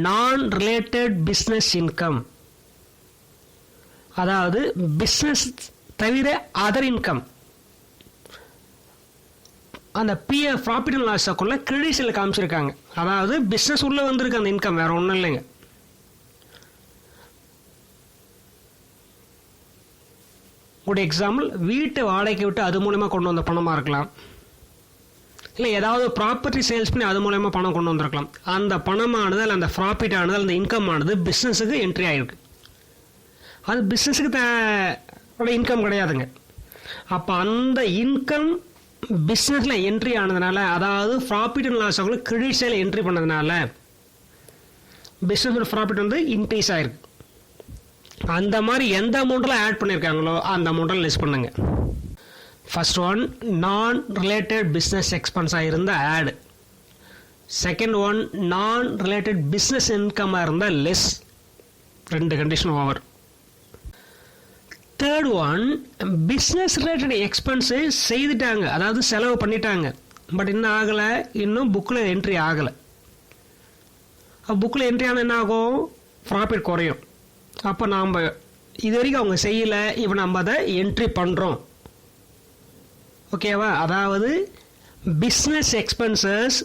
S1: non related business income, அதாவது பிஸ்னஸ் தவிர அதர் இன்கம் அந்த ப்ராஃபிட் அண்ட் லாஸ் அக்கௌண்ட்டில் கிரெடிட்ஸில் காமிச்சிருக்காங்க. அதாவது பிஸ்னஸ் உள்ளே வந்திருக்கு அந்த இன்கம், வேறு ஒன்றும் இல்லைங்க. ஒரு எக்ஸாம்பிள், வீட்டை வாடகைக்கு விட்டு அது மூலமாக கொண்டு வந்த பணமாக இருக்கலாம், இல்லை ஏதாவது ப்ராப்பர்ட்டி சேல்ஸ் பண்ணி அது மூலயமா பணம் கொண்டு வந்திருக்கலாம். அந்த பணமானது அல்ல அந்த ப்ராஃபிட் ஆனது அந்த இன்கம் ஆனது பிஸ்னஸுக்கு என்ட்ரி ஆகிருக்கு. அது பிஸ்னஸுக்கு இன்கம் கிடையாதுங்க. அப்போ அந்த இன்கம் பிஸ்னஸில் என்ட்ரி ஆனதுனால, அதாவது ப்ராஃபிட் அண்ட் லாஸ் ஆகல கிரெடிட் சைடில் என்ட்ரி பண்ணதுனால பிஸ்னஸோட ப்ராஃபிட் வந்து இன்க்ரீஸ் ஆகிருக்கு. அந்த மாதிரி எந்த அமௌண்ட்டில் ஆட் பண்ணியிருக்காங்களோ அந்த அமௌண்ட்டில் லெஸ் பண்ணுங்க. First one, non related business எக்ஸ்பென்ஸாக இருந்தால் add. Second one, non related business இன்கமாக இருந்தால் less. 2 condition over. Third one, business related expense செய்துட்டாங்க, அதாவது செலவு பண்ணிட்டாங்க, பட் இன்னும் ஆகலை, இன்னும் புக்கில் என்ட்ரி ஆகலை. புக்கில் என்ட்ரி ஆனால் என்ன ஆகும், ப்ராஃபிட் குறையும். அப்போ நாம் இது வரைக்கும் அவங்க செய்யலை, இப்போ நம்ம அதை என்ட்ரி பண்ணுறோம். ஓகேவா? அதாவது business expenses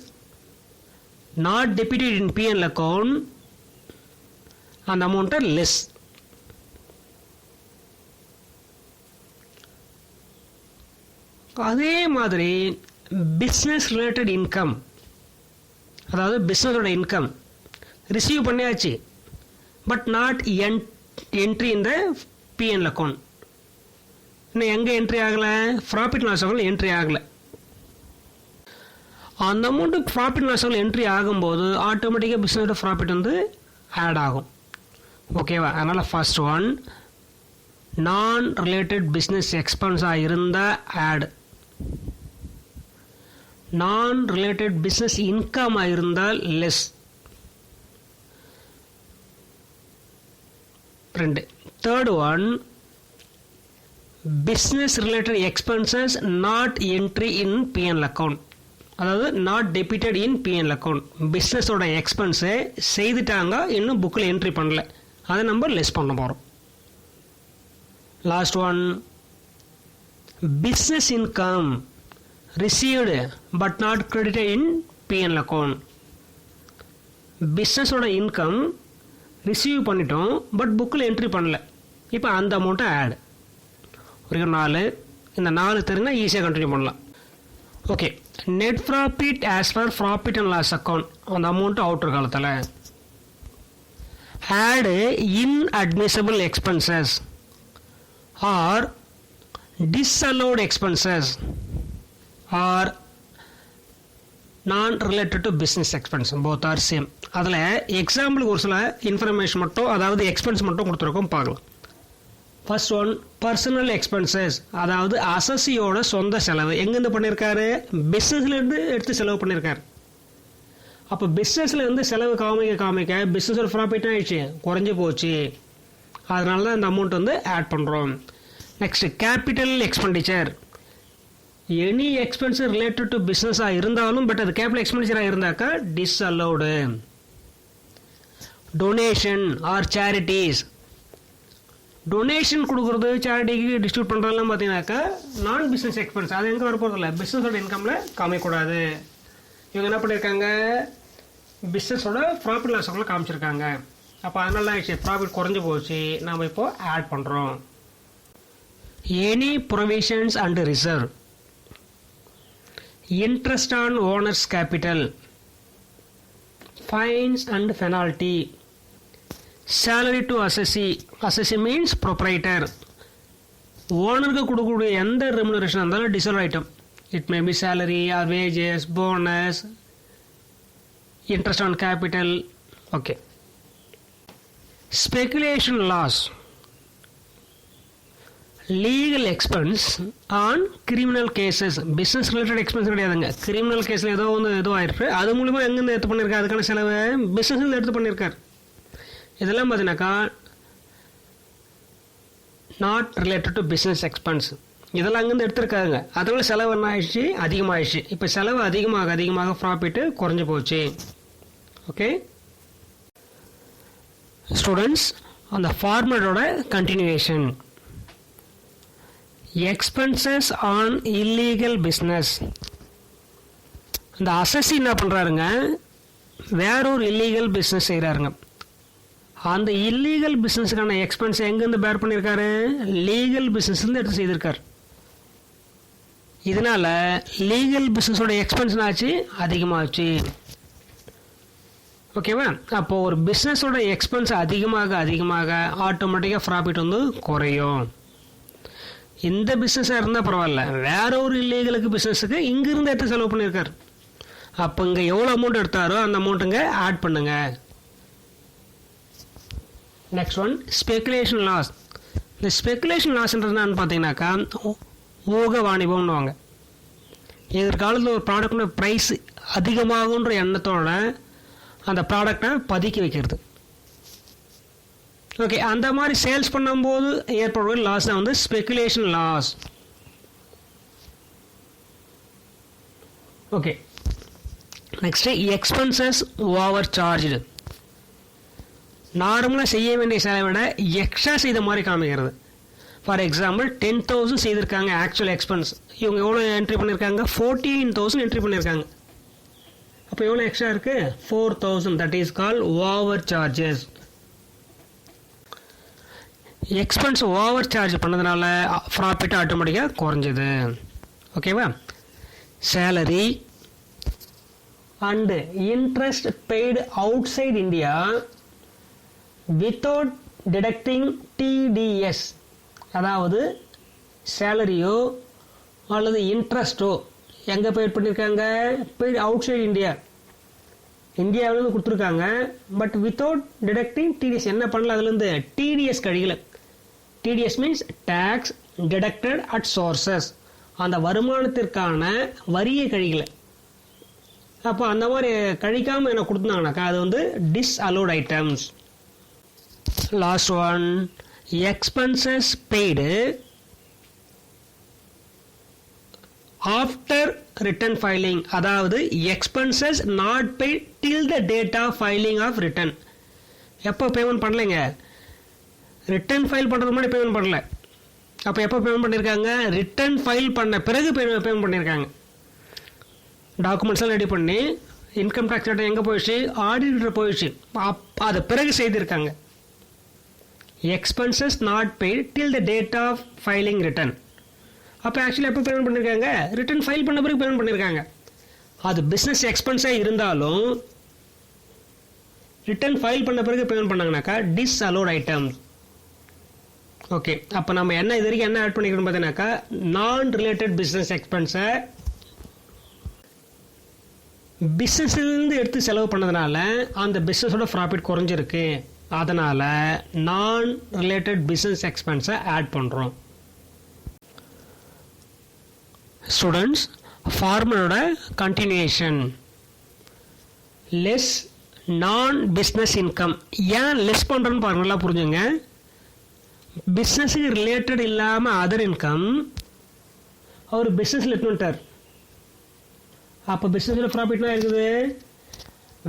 S1: not debited in PL account, அந்த அமௌண்ட்டை லெஸ். அதே மாதிரி பிஸ்னஸ் ரிலேட்டட் இன்கம், அதாவது பிஸ்னஸோட இன்கம் ரிசீவ் பண்ணியாச்சு, but not entry in the PL account. இன்னும் எங்கே என்ட்ரி ஆகலை, ப்ராஃபிட் லாஸ் அக்கௌண்ட் என்ட்ரி ஆகலை. அந்த amount profit loss account entry ஆகும்போது ஆட்டோமேட்டிக்காக பிஸ்னஸோட ப்ராஃபிட் வந்து ஆட் ஆகும். ஓகேவா? அதனால் first one, non related business எக்ஸ்பென்ஸாக இருந்தால் ஆட். நான் ரிலேட்டட் பிஸ்னஸ் இன்கமாக இருந்தால் less. 2. Third one, business related expenses not entry in PL account, அதாவது not debited in PL account. பிஸ்னஸோட எக்ஸ்பென்ஸை செய்துட்டாங்க, இன்னும் புக்கில் என்ட்ரி பண்ணல, அதை நம்ம லெஸ் பண்ண போகிறோம். Last one, business income received but not credited in PL account. பிஸ்னஸோட இன்கம் ரிசீவ் பண்ணிட்டோம், பட் புக்கில் என்ட்ரி பண்ணல, இப்போ அந்த அமௌண்ட்டை ஆட். ஒரு 4, இந்த 4 தெரிஞ்சால் ஈஸியாக கண்டினியூ பண்ணலாம். Okay, net profit as per profit and loss account, அந்த அமௌண்ட்டு அவுட்டர் காலத்தில் add inadmissible expenses or disallowed expenses or non related to business expense both are same. அதில் எக்ஸாம்பிளுக்கு ஒரு சில இன்ஃபர்மேஷன் மட்டும், அதாவது எக்ஸ்பென்ஸ் மட்டும் கொடுத்துருக்கோம், பார்க்கலாம். ஃபர்ஸ்ட் ஒன், பர்சனல் எக்ஸ்பென்சஸ், அதாவது அசசியோட சொந்த செலவு. எங்கேருந்து பண்ணியிருக்காரு? பிஸ்னஸ்லேருந்து எடுத்து செலவு பண்ணியிருக்காரு. அப்போ பிஸ்னஸில் இருந்து செலவு காமிக்க பிஸ்னஸோட ப்ராஃபிட் ஆகிடுச்சு, குறைஞ்சி போச்சு. அதனால தான் இந்த அமௌண்ட் வந்து ஆட் பண்ணுறோம். Next, capital expenditure. Any expense related to பிஸ்னஸாக இருந்தாலும் பட் அது கேபிட்டல் எக்ஸ்பெண்டிச்சராக இருந்தாக்கா disallowed. Donation or charities. Donation கொடுக்குறது, சேரிட்டிக்கு டிஸ்ட்ரிபியூட் பண்ணுறதுலாம் பார்த்தீங்கன்னாக்கா நான் பிஸ்னஸ் எக்ஸ்பென்ஸ். அது எங்கே வரப்போகிறதில்ல, பிஸ்னஸோட இன்கமில் காமிக்கக்கூடாது. இவங்க என்ன பண்ணியிருக்காங்க? பிஸ்னஸோட ப்ராஃபிட் லாஸ் அக்கௌண்ட்டில் காமிச்சிருக்காங்க. அப்போ அதனால ஆயிடுச்சு, ப்ராஃபிட் குறைஞ்சி போச்சு, நாம் இப்போ ஆட் பண்ணுறோம். Any provisions and reserve. Interest on owners capital, fines and penalty, salary to assessee. Assessee means proprietor. ஓனருக்கு கொடுக்கக்கூடிய எந்த ரெமுனரேஷன் இருந்தாலும் disallowed item. It may be salary or wages, bonus, interest on capital. Okay. Speculation loss, legal expense on criminal cases. Business related expense கிடையாதுங்க. கிரிமினல் கேஸில் ஏதோ ஆயிருக்கு, அது மூலிமா எங்கேருந்து எடுத்து பண்ணியிருக்காரு? அதுக்கான செலவு பிஸ்னஸ்லேருந்து எடுத்து பண்ணியிருக்காரு. இதெல்லாம் பார்த்தீங்கன்னாக்கா not related to business expense. இதெல்லாம் அங்கேருந்து எடுத்துருக்காங்க. அதனால செலவு என்ன ஆயிடுச்சு? அதிகமாகிடுச்சு. இப்போ செலவு அதிகமாக ப்ராஃபிட்டு குறைஞ்சி போச்சு. ஓகே ஸ்டூடெண்ட்ஸ், அந்த ஃபார்மேட்டோட continuation. Expenses on illegal business. அந்த அசசி என்ன பண்ணுறாருங்க? வேறொரு இல்லீகல் பிஸ்னஸ் செய்கிறாருங்க. அந்த இல்லீகல் பிஸ்னஸுக்கான எக்ஸ்பென்ஸ் எங்கேருந்து பேர் பண்ணியிருக்காரு? லீகல் பிஸ்னஸ்லேருந்து எடுத்து செய்திருக்கார். இதனால லீகல் பிஸ்னஸோட எக்ஸ்பென்ஸ் ஆச்சு, அதிகமாகச்சு. ஓகேவா? அப்போது ஒரு பிஸ்னஸோட எக்ஸ்பென்ஸ் அதிகமாக ஆட்டோமேட்டிக்காக ப்ராஃபிட் வந்து குறையும். இந்த பிஸ்னஸாக இருந்தால் பரவாயில்ல, வேற ஒரு இல்லீகலுக்கு பிஸ்னஸுக்கு இங்கிருந்து எடுத்து செலவு பண்ணியிருக்காரு. அப்போ இங்கே எவ்வளோ அமௌண்ட் எடுத்தாரோ அந்த அமௌண்ட்டுங்க ஆட் பண்ணுங்க. Next one, speculation loss. இந்த ஸ்பெகுலேஷன் லாஸ்ன்றது என்னன்னு பார்த்தீங்கன்னாக்கா ஊக வாணிபம்னுவாங்க. எதிர்காலத்தில் ஒரு ப்ராடக்டோட ப்ரைஸ் அதிகமாகுன்ற எண்ணத்தோட அந்த ப்ராடக்டை பதுக்கி வைக்கிறது. ஓகே, அந்த மாதிரி சேல்ஸ் பண்ணும்போது ஏற்படுற லாஸ் தான் வந்து speculation loss. Okay, next, expenses over charged. நார்மலாக செய்ய வேண்டிய செலவை விட எக்ஸ்ட்ரா செய்த மாதிரி காமிக்கிறது. ஃபார் எக்ஸாம்பிள் 10,000 செய்திருக்காங்க ஆக்சுவல் எக்ஸ்பென்ஸ். இவங்க எவ்வளோ என்ட்ரி பண்ணியிருக்காங்க? 14,000 என்ட்ரி பண்ணியிருக்காங்க. அப்போ எவ்வளோ எக்ஸ்ட்ரா இருக்குது? 4,000. That is call over charges. Expense over charge பண்ணதுனால ப்ராஃபிட் ஆட்டோமேட்டிக்காக குறைஞ்சது. ஓகேவா? Salary and interest paid outside India without deducting TDS. அதாவது சேலரியோ அல்லது இன்ட்ரெஸ்ட்டோ எங்கே பெய்ட் பண்ணியிருக்காங்க? Paid outside India. இந்தியாவிலேருந்து கொடுத்துருக்காங்க, பட் வித்தவுட் டிடக்டிங் டிடிஎஸ். என்ன பண்ணல? அதுலேருந்து டிடிஎஸ் கழிக்கல. TDS means tax deducted at sources. அந்த வருமானத்திற்கான வரியை கழிக்கல. அப்போ அந்த மாதிரி கழிக்காமல் என்ன கொடுத்தாங்கனாக்கா அது வந்து disallowed items. Last one, expenses paid after return filing. அதாவது expenses not paid till the date of filing of return. எப்போ பேமெண்ட் பண்ணலைங்க? ரிட்டர்ன் ஃபைல் பண்ணுறது முன்னாடி பேமெண்ட் பண்ணல. அப்போ எப்போ பேமெண்ட் பண்ணியிருக்காங்க? ரிட்டர்ன் ஃபைல் பண்ண பிறகு பேமெண்ட் பண்ணியிருக்காங்க. டாக்குமெண்ட்ஸ்லாம் ரெடி பண்ணி இன்கம் டேக்ஸ் டேட்டா எங்கே போயிடுச்சு? ஆடிட்டர் போயிடுச்சு. அது பிறகு செய்திருக்காங்க. Expenses not paid till the date of filing return. அப்போ ஆக்சுவலி எப்போ பேமெண்ட் பண்ணியிருக்காங்க? ரிட்டர்ன் ஃபைல் பண்ண பிறகு பேமெண்ட் பண்ணியிருக்காங்க. அது பிஸ்னஸ் எக்ஸ்பென்ஸாக இருந்தாலும் ரிட்டர்ன் ஃபைல் பண்ண பிறகு பேமெண்ட் பண்ணாங்கனாக்கா டிஸ்அலோட் ஐட்டம்ஸ். ஓகே, அப்போ நம்ம என்ன இது வரைக்கும் என்ன ஆட் பண்ணிக்கிறோம் பார்த்தீங்கன்னாக்கா நான் ரிலேட்டட் பிஸ்னஸ் எக்ஸ்பென்ஸை பிஸ்னஸ்லேருந்து எடுத்து செலவு பண்ணதுனால அந்த பிஸ்னஸோட ப்ராஃபிட் குறைஞ்சிருக்கு. அதனால் நான் ரிலேட்டட் பிஸ்னஸ் எக்ஸ்பென்ஸை ஆட் பண்ணுறோம். ஸ்டூடெண்ட்ஸ், ஃபார்முலோட continuation. Less non business income. ஏன் லெஸ் பண்ணுறோன்னு பாருங்க, நல்லா புரிஞ்சுங்க. பிஸ்னஸுக்கு ரிலேட்டட் இல்லாமல் அதர் இன்கம் அவர் பிஸ்னஸில் எடுத்துட்டார். அப்போ பிஸ்னஸில் ப்ராஃபிட்னா இருக்குது,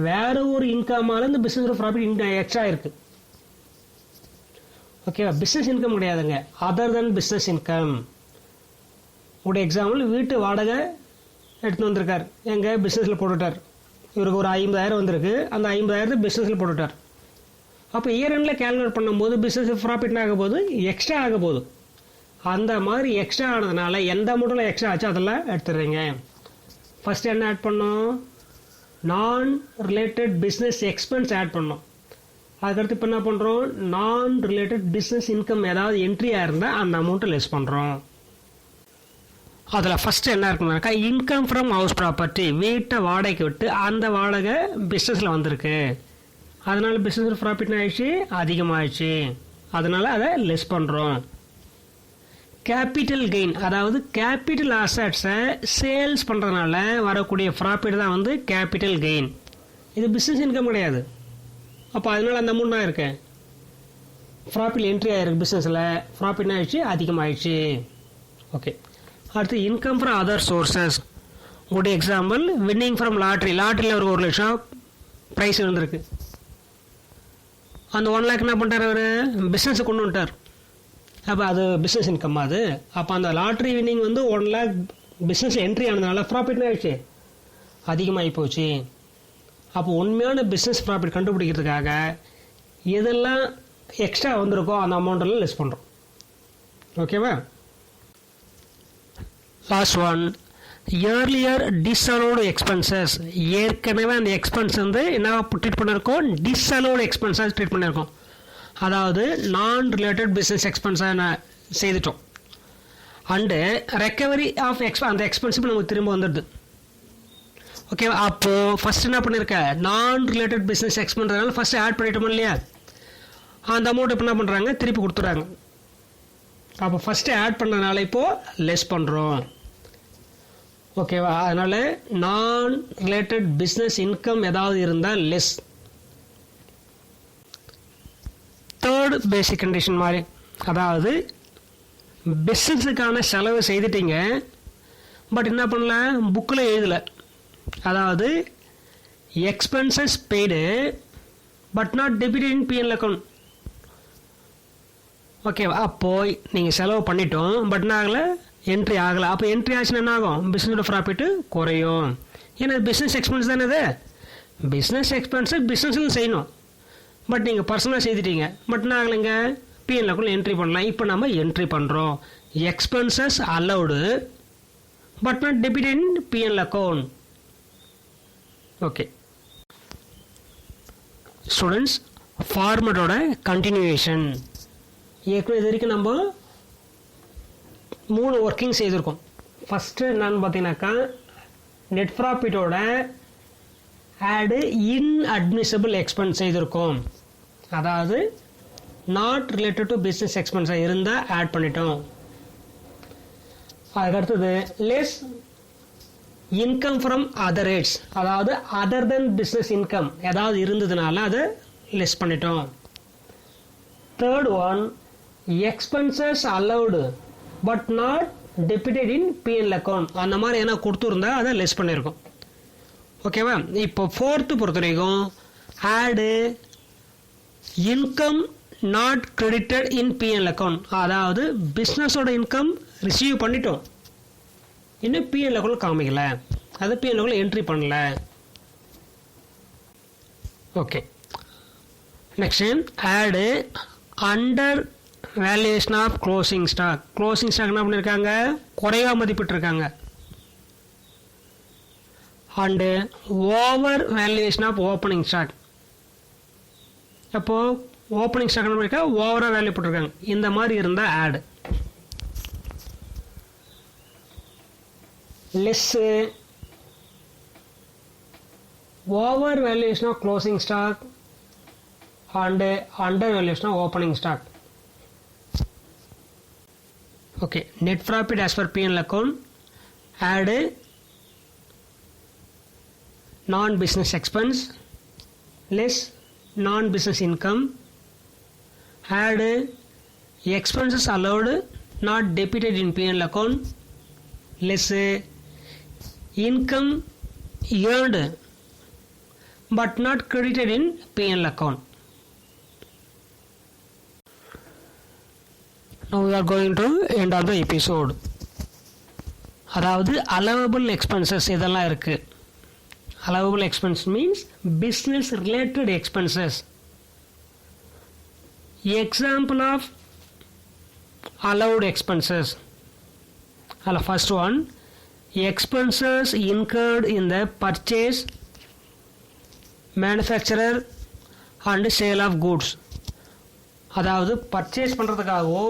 S1: வேறு ஒரு இன்கமால் இந்த பிஸ்னஸில் ப்ராஃபிட் எக்ஸ்ட்ரா இருக்குது. ஓகேவா? பிஸ்னஸ் இன்கம் கிடையாதுங்க, அதர் தென் பிஸ்னஸ் இன்கம். உடைய எக்ஸாம்பிள், வீட்டு வாடகை எடுத்துன்னு வந்திருக்கார், எங்கள் பிஸ்னஸில் போட்டுட்டார். இவருக்கு ஒரு 50,000 வந்திருக்கு, அந்த 50,000 பிஸ்னஸில் போட்டுட்டார். அப்போ இயர் எண்டில் கேல்குலேட் பண்ணும்போது பிஸ்னஸ் ப்ராஃபிட் ஆக போது எக்ஸ்ட்ரா ஆக போகுது. அந்த மாதிரி எக்ஸ்ட்ரா ஆனதுனால எந்த அமௌண்ட்டில் எக்ஸ்ட்ரா ஆச்சு அதெல்லாம் எடுத்துடுறீங்க. ஃபஸ்ட்டு என்ன ஆட் பண்ணோம்? நான் ரிலேட்டட் பிஸ்னஸ் எக்ஸ்பென்ஸ் ஆட் பண்ணோம். அதுக்கடுத்து இப்போ என்ன பண்ணுறோம்? நான் ரிலேட்டட் பிஸ்னஸ் இன்கம் ஏதாவது என்ட்ரியாக இருந்தால் அந்த அமௌண்ட்டை லெஸ் பண்ணுறோம். அதில் ஃபஸ்ட்டு என்ன இருக்குனாக்கா, இன்கம் ஃப்ரம் ஹவுஸ் ப்ராப்பர்ட்டி. வீட்டை வாடகைக்கு விட்டு அந்த வாடகை பிஸ்னஸில் வந்திருக்கு, அதனால் பிஸ்னஸ் ப்ராஃபிட் ஆகிடுச்சு, அதிகமாகிடுச்சு, அதனால் அதை லெஸ் பண்ணுறோம். கேபிட்டல் கெயின், அதாவது கேபிட்டல் அசட்ஸை சேல்ஸ் பண்ணுறதுனால வரக்கூடிய ப்ராஃபிட் தான் வந்து கேபிட்டல் கெயின். இது பிஸ்னஸ் இன்கம் கிடையாது. அப்போ அதனால் அந்த அமௌண்ட் தான் இருக்கு, ப்ராஃபிட் என்ட்ரி ஆகிருக்கு, பிஸ்னஸில் ப்ராஃபிட் ஆகிடுச்சு, அதிகமாகிடுச்சு. ஓகே. அடுத்து இன்கம் ஃப்ரம் அதர் சோர்சஸ். உங்களுடைய எக்ஸாம்பிள், வின்னிங் ஃப்ரம் லாட்ரி. லாட்ரியில் ஒரு 1 லட்சம் ப்ரைஸ் இருந்திருக்கு. அந்த 1 லேக் என்ன பண்ணிட்டார் அவர்? பிஸ்னஸை கொண்டு வந்துட்டார். அப்போ அது பிஸ்னஸ் இன்கம் அது. அப்போ அந்த லாட்ரி வின்னிங் வந்து 1 லேக் பிஸ்னஸ் என்ட்ரி ஆனதுனால ப்ராஃபிட் ஆகிடுச்சு, அதிகமாகி போச்சு. அப்போ உண்மையான பிஸ்னஸ் ப்ராஃபிட் கண்டுபிடிக்கிறதுக்காக எதெல்லாம் எக்ஸ்ட்ரா வந்திருக்கோ அந்த அமௌண்ட்டெல்லாம் லெஸ் பண்ணுறோம். ஓகேவா? Last one, earlier disallowed expenses. ஏற்கனவே அந்த எக்ஸ்பென்ஸ் வந்து என்ன ட்ரீட் பண்ணியிருக்கோம்? டிஸ்அலோடு எக்ஸ்பென்ஸாக ட்ரீட் பண்ணியிருக்கோம். அதாவது நான் ரிலேட்டட் பிஸ்னஸ் எக்ஸ்பென்ஸாக செய்துட்டோம். அண்டு ரெக்கவரி ஆஃப் அந்த எக்ஸ்பென்ஸ் நமக்கு திரும்ப வந்துடுது. ஓகேவா? அப்போது ஃபஸ்ட் என்ன பண்ணியிருக்கேன்? நான் ரிலேட்டட் பிஸ்னஸ் எக்ஸ்பென்ஸ்னால ஃபஸ்ட்டு ஆட் பண்ணிட்டோம் இல்லையா? அந்த அமௌண்ட் இப்போ என்ன பண்ணுறாங்க? திருப்பி கொடுத்துட்றாங்க. அப்போ ஃபஸ்ட்டு ஆட் பண்ணுறதுனால இப்போது லெஸ் பண்ணுறோம். ஓகேவா? அதனால் நான் ரிலேட்டட் பிஸ்னஸ் இன்கம் ஏதாவது இருந்தால் லெஸ். தேர்ட் பேசிக் கண்டிஷன் மாதிரி, அதாவது பிஸ்னஸுக்கான செலவு செய்துட்டீங்க, பட் என்ன பண்ணல? புக்கில் எழுதலை. அதாவது expenses paid but not debited in PL account. ஓகேவா? அப்போது நீங்கள் செலவு பண்ணிட்டோம், பட் என்ன ஆகலை? என்ட்ரி ஆகலை. அப்போ என்ட்ரி ஆச்சுன்னா என்ன ஆகும்? பிஸ்னஸோட ப்ராஃபிட்டு குறையும். ஏன்னா பிஸ்னஸ் எக்ஸ்பென்ஸ் தானே இது. பிஸ்னஸ் எக்ஸ்பென்ஸை பிஸ்னஸில் செய்யணும், பட் நீங்கள் பர்சனலாக செய்துட்டீங்க, பட் என்ன ஆகலைங்க? பிஎல் அக்கௌண்ட் என்ட்ரி பண்ணலாம். இப்போ நம்ம என்ட்ரி பண்ணுறோம், expenses allowed but not debited in PL account. Okay students, ஃபார்மட்டோட கண்டினியூஷன். ஏற்கனவே இது வரைக்கும் நம்ம 3 ஒர்க்கிங் செய்திருக்கோம். ஃபஸ்ட்டு என்னன்னு பார்த்தீங்கன்னாக்கா, நெட் ப்ராஃபிட்டோட ஆடு இன்அட்மிசபிள் எக்ஸ்பென்ஸ் செய்திருக்கோம். அதாவது நாட் ரிலேட்டட் டு பிஸ்னஸ் எக்ஸ்பென்ஸாக இருந்தால் ஆட் பண்ணிட்டோம். அதுக்கடுத்தது less income from other rates, அதாவது அதர் தென் பிஸ்னஸ் இன்கம் ஏதாவது இருந்ததுனால அதை லெஸ் பண்ணிட்டோம். Third one, expenses allowed but not debited in PL account. அந்த மாதிரி என்ன கொடுத்துருந்தா அதை லெஸ் பண்ணியிருக்கோம். ஓகேவா? இப்போ ஃபோர்த்து பொறுத்த வரைக்கும் add income not credited in PL account. அதாவது பிஸ்னஸோட இன்கம் ரிசீவ் பண்ணிட்டோம், இன்னும் பிஎல் அக்கௌண்ட் காமிக்கல, அது பிஎல் அக்கௌண்ட் என்ட்ரி பண்ணல. Okay, next add under valuation of closing stock. Closing stock என்ன பண்ணியிருக்காங்க? குறைவாக மதிப்பிட்டிருக்காங்க. And over valuation of opening stock. அப்போது ஓப்பனிங் ஸ்டாக் என்ன பண்ணியிருக்கா? ஓவராக வேல்யூ போட்டிருக்காங்க. இந்த மாதிரி இருந்தால் add. Less over valuation of closing stock and under valuation of opening stock. Okay, net profit as per P&L account, add non business expense less non business income, add expenses allowed not debited in P&L account less income earned but not credited in P&L account. Now we are going to end of the episode. அதாவது allowable expenses இதெல்லாம் இருக்கு. Allowable expense means business related expenses. Example of allowed expenses. First one, expenses incurred in the purchase, manufacturer and sale of goods. அதாவது பர்ச்சேஸ் பண்ணுறதுக்காகவோ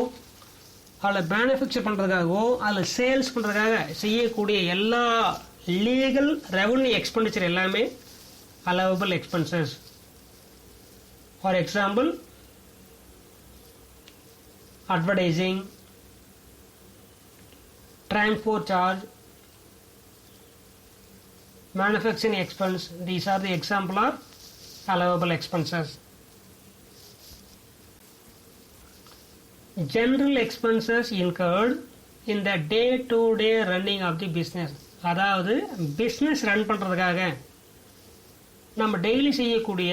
S1: அல்ல மேனுஃபேக்சர் பண்ணுறதுக்காகவோ அல்ல சேல்ஸ் பண்ணுறதுக்காக செய்யக்கூடிய எல்லா லீகல் ரெவன்யூ எக்ஸ்பெண்டிச்சர் எல்லாமே allowable expenses. For example, advertising, transport charge, manufacturing expense, these are the example of allowable expenses. General expenses incurred in the day-to-day running of the business. அதாவது பிஸ்னஸ் ரன் பண்ணுறதுக்காக நம்ம டெய்லி செய்யக்கூடிய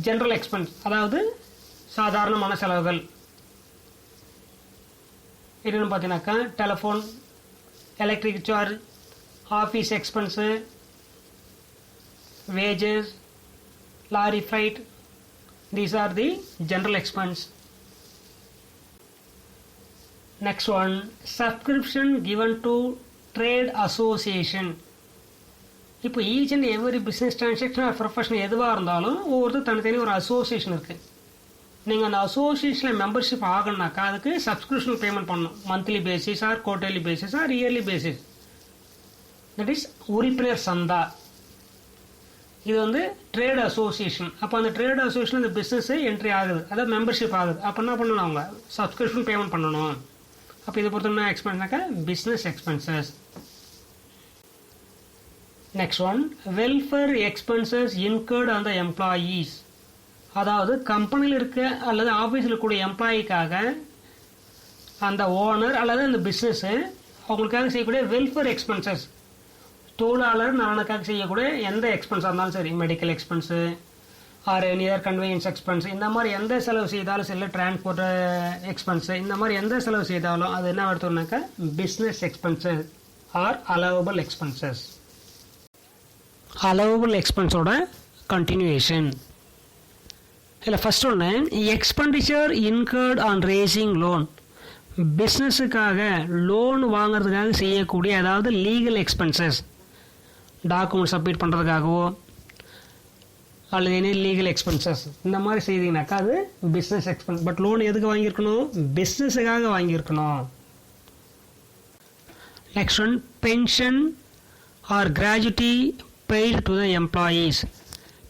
S1: ஜென்ரல் எக்ஸ்பென்ஸ், அதாவது சாதாரணமான செலவுகள். என்னென்னு பார்த்தீங்கன்னாக்கா telephone, electric charge, office expense, wages, lorry freight, these are the general expense. Next one, subscription given to trade association. இப்போ each and every business transaction or professional எதுவாக இருந்தாலும் ஒவ்வொருத்தர் தனித்தனி ஒரு அசோசியேஷன் இருக்குது. நீங்கள் அந்த அசோசியேஷனில் மெம்பர்ஷிப் ஆகணுனாக்கா அதுக்கு சப்ஸ்கிரிப்ஷன் பேமெண்ட் பண்ணணும். Monthly basis or quarterly basis or yearly basis. That is உறுப்பினர் சந்தா. இது வந்து ட்ரேட் அசோசியேஷன். அப்போ அந்த ட்ரேட் அசோசியேஷன் அந்த பிஸ்னஸ் என்ட்ரி ஆகுது, அதாவது மெம்பர்ஷிப் ஆகுது. அப்போ என்ன பண்ணணும், அவங்க சப்ஸ்கிரிப்ஷன் பேமெண்ட் பண்ணணும். அப்போ இதை பொறுத்த என்ன எக்ஸ்பென்ஸ்னாக்கா business expenses. Next one, welfare expenses incurred on the employees. அதாவது கம்பெனியில் இருக்க அல்லது ஆஃபீஸில் இருக்கக்கூடிய எம்ப்ளாயிக்காக அந்த ஓனர் அல்லது அந்த பிஸ்னஸ்ஸு அவங்களுக்காக செய்யக்கூடிய வெல்ஃபேர் எக்ஸ்பென்சஸ், தொழிலாளர் நலனுக்காக செய்யக்கூடிய எந்த எக்ஸ்பென்ஸாக இருந்தாலும் சரி, medical expense or any other convenience expense, இந்த மாதிரி எந்த செலவு செய்தாலும் சரி, டிரான்ஸ்போர்ட் எக்ஸ்பென்ஸு, இந்த மாதிரி எந்த செலவு செய்தாலும் அது என்ன எடுத்தோம்னாக்கா business expenses are allowable expenses. Allowable எக்ஸ்பென்ஸோட கண்டினியூஷன். இல்லை ஃபர்ஸ்ட் ஒன்று, expenditure incurred on raising loan. பிஸ்னஸுக்காக லோன் வாங்கிறதுக்காக செய்யக்கூடிய அதாவது லீகல் எக்ஸ்பென்சஸ், டாக்குமெண்ட் சப்மிட் பண்ணுறதுக்காகவோ அல்லது என்ன லீகல் எக்ஸ்பென்சஸ் இந்த மாதிரி செய்தீங்கன்னாக்கா அது பிஸ்னஸ் எக்ஸ்பென்ஸ். பட் லோன் எதுக்கு வாங்கியிருக்கணும், பிஸ்னஸுக்காக வாங்கியிருக்கணும். Next one, pension or gratuity paid to the employees.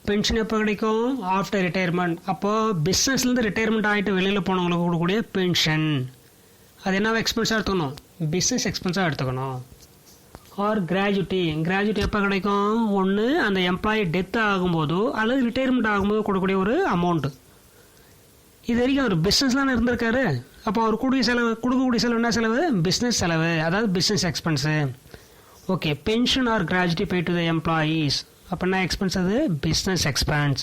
S1: Pension எப்போ கிடைக்கும், ஆஃப்டர் ரிட்டையர்மெண்ட். அப்போது பிஸ்னஸ்லேருந்து ரிட்டையர்மெண்ட் ஆகிட்டு வெளியில் போனவங்களுக்கு கொடுக்கக்கூடிய பென்ஷன் அது என்ன எக்ஸ்பென்ஸாக எடுத்துக்கணும், பிஸ்னஸ் எக்ஸ்பென்ஸாக எடுத்துக்கணும். ஆர் கிராஜுவிட்டி, கிராஜுவிட்டி எப்போ கிடைக்கும், ஒன்று அந்த எம்ப்ளாயி டெத் ஆகும்போதோ அல்லது ரிட்டையர்மெண்ட் ஆகும்போது கொடுக்கக்கூடிய ஒரு அமௌண்ட்டு. இது வரைக்கும் அவர் பிஸ்னஸ் தானே இருந்திருக்காரு, அப்போ அவர் கொடுக்கக்கூடிய செலவு என்ன செலவு, பிஸ்னஸ் செலவு, அதாவது business expense. Okay, pension or gratuity pay to the employees, அப்போ என்ன எக்ஸ்பென்ஸ் அது, business expense.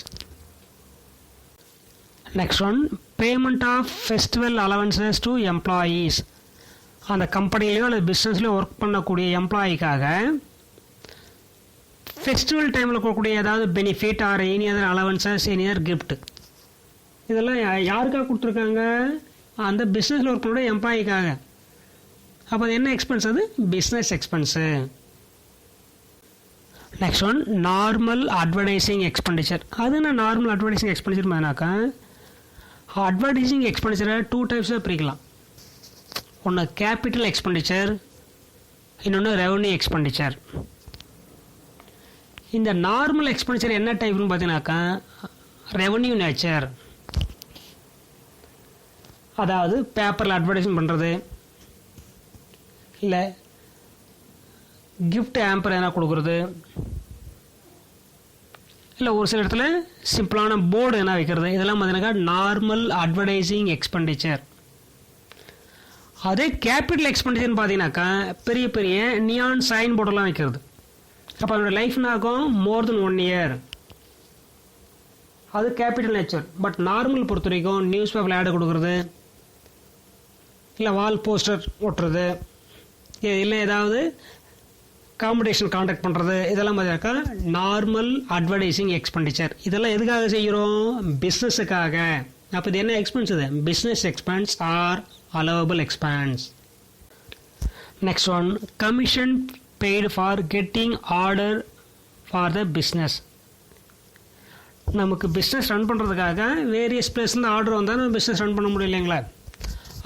S1: Next one, payment of festival allowances to employees. அந்த கம்பெனிலையோ அல்லது பிஸ்னஸ்லையோ ஒர்க் பண்ணக்கூடிய எம்ப்ளாயிக்காக ஃபெஸ்டிவல் டைமில் கொடுக்கக்கூடிய ஏதாவது benefit or any other allowances, any other gift, இதெல்லாம் யாருக்காக கொடுத்துருக்காங்க, அந்த பிஸ்னஸில் ஒர்க் பண்ணக்கூடிய எம்ப்ளாயிக்காக. அப்போ அது என்ன எக்ஸ்பென்ஸ், அது business expense. Next one, normal advertising expenditure. அது என்ன நார்மல் அட்வர்டைசிங் எக்ஸ்பெண்டிச்சர் மாதிரினாக்கா, அட்வர்டைசிங் எக்ஸ்பெண்டிச்சரை 2 டைப்ஸாக பிரிக்கலாம். ஒன்று கேபிட்டல் எக்ஸ்பெண்டிச்சர், இன்னொன்று ரெவன்யூ எக்ஸ்பெண்டிச்சர். இந்த நார்மல் எக்ஸ்பெண்டிச்சர் என்ன டைப்னு பார்த்தீங்கன்னாக்கா ரெவன்யூ நேச்சர். அதாவது பேப்பரில் அட்வர்டைஸ்மெண்ட் பண்ணுறது, இல்லை கிஃப்ட் ஆம்பர் எதனா கொடுக்குறது, இல்லை ஒரு சில இடத்துல சிம்பிளான போர்டு எதனா வைக்கிறது, இதெல்லாம் பார்த்தீங்கன்னாக்கா நார்மல் அட்வர்டைஸிங் எக்ஸ்பெண்டிச்சர். அதே கேபிட்டல் எக்ஸ்பெண்டிச்சர்னு பார்த்தீங்கன்னாக்கா பெரிய பெரிய நியான் சைன் போர்டெல்லாம் வைக்கிறது. அப்போ அதோட லைஃப்னா ஆகும் மோர் தென் 1 year. அது கேபிட்டல் நேச்சர். பட் நார்மல் பொறுத்த வரைக்கும் நியூஸ் பேப்பரில் ஆடு கொடுக்குறது, இல்லை வால் போஸ்டர் ஒட்டுறது, இல்லை ஏதாவது காம்படிஷன் கான்டாக்ட் பண்ணுறது, இதெல்லாம் பார்த்தீங்கன்னாக்கா நார்மல் அட்வர்டைஸிங் எக்ஸ்பெண்டிச்சர். இதெல்லாம் எதுக்காக செய்கிறோம்? பிஸ்னஸுக்காக. அப்போ இது என்ன எக்ஸ்பென்ஸ்? இது business expense or allowable expense. Next one, commission paid for getting order for the business. நமக்கு பிஸ்னஸ் ரன் பண்ணுறதுக்காக வேரியஸ் பிளேஸ்லேருந்து ஆர்டர் வந்தால் நம்ம பிஸ்னஸ் ரன் பண்ண முடியும் இல்லைங்களா?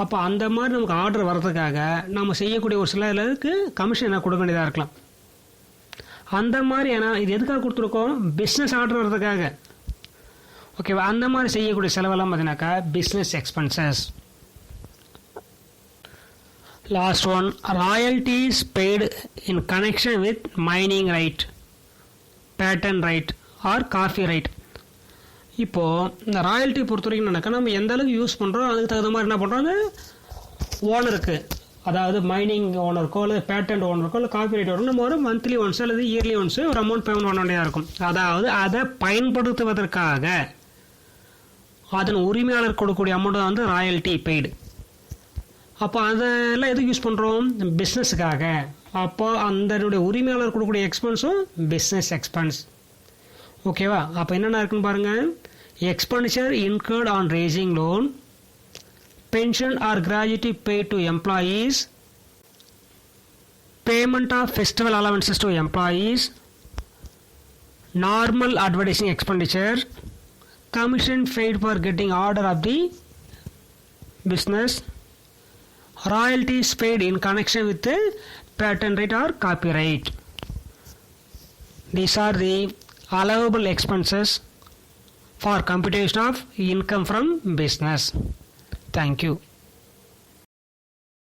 S1: அப்போ அந்த மாதிரி நமக்கு ஆர்டர் வர்றதுக்காக நம்ம செய்யக்கூடிய ஒரு சில இதுக்கு கமிஷன் என்ன கொடுக்க வேண்டியதாக இருக்கலாம். அந்த மாதிரி ஏன்னா இது எதுக்காக கொடுத்துருக்கோம்? பிஸ்னஸ் ஆர்டர் வர்றதுக்காக. ஓகேவா? அந்த மாதிரி செய்யக்கூடிய செலவெல்லாம் பார்த்தீங்கன்னாக்கா business expenses. Last one, royalties paid in connection with mining right, patent right or coffee right. இப்போது இந்த ராயல்ட்டி பொறுத்த வரைக்கும் என்னக்கா நம்ம எந்த அளவுக்கு யூஸ் பண்ணுறோம் அதுக்கு தகுந்த மாதிரி என்ன பண்ணுறோம், அந்த ஓனருக்கு, அதாவது மைனிங் ஓனருக்கோ இல்லை பேட்டன்ட் ஓனருக்கோ இல்லை காப்பி ரைட் ஓனர் நம்ம ஒரு மந்த்லி ஒன்ஸ் அல்லது இயர்லி ஒன்ஸ் ஒரு அமௌண்ட் பேமெண்ட் பண்ண வேண்டியதாக இருக்கும். அதாவது அதை பயன்படுத்துவதற்காக அதன் உரிமையாளர் கொடுக்கக்கூடிய அமௌண்ட் தான் வந்து ராயல்ட்டி பெய்டு. அப்போ அதெல்லாம் எதுக்கு யூஸ் பண்ணுறோம்? பிஸ்னஸுக்காக. அப்போ அந்த உரிமையாளர் கொடுக்கக்கூடிய எக்ஸ்பென்ஸும் பிஸ்னஸ் எக்ஸ்பென்ஸ். ஓகேவா? அப்போ என்னென்ன இருக்குன்னு பாருங்கள். Expenditure incurred on raising loan, pension or gratuity paid to employees, payment of festival allowances to employees, normal advertising expenditure, commission paid for getting order of the business, royalties paid in connection with the patent right or copyright. These are the allowable expenses for computation of income from business. Thank you.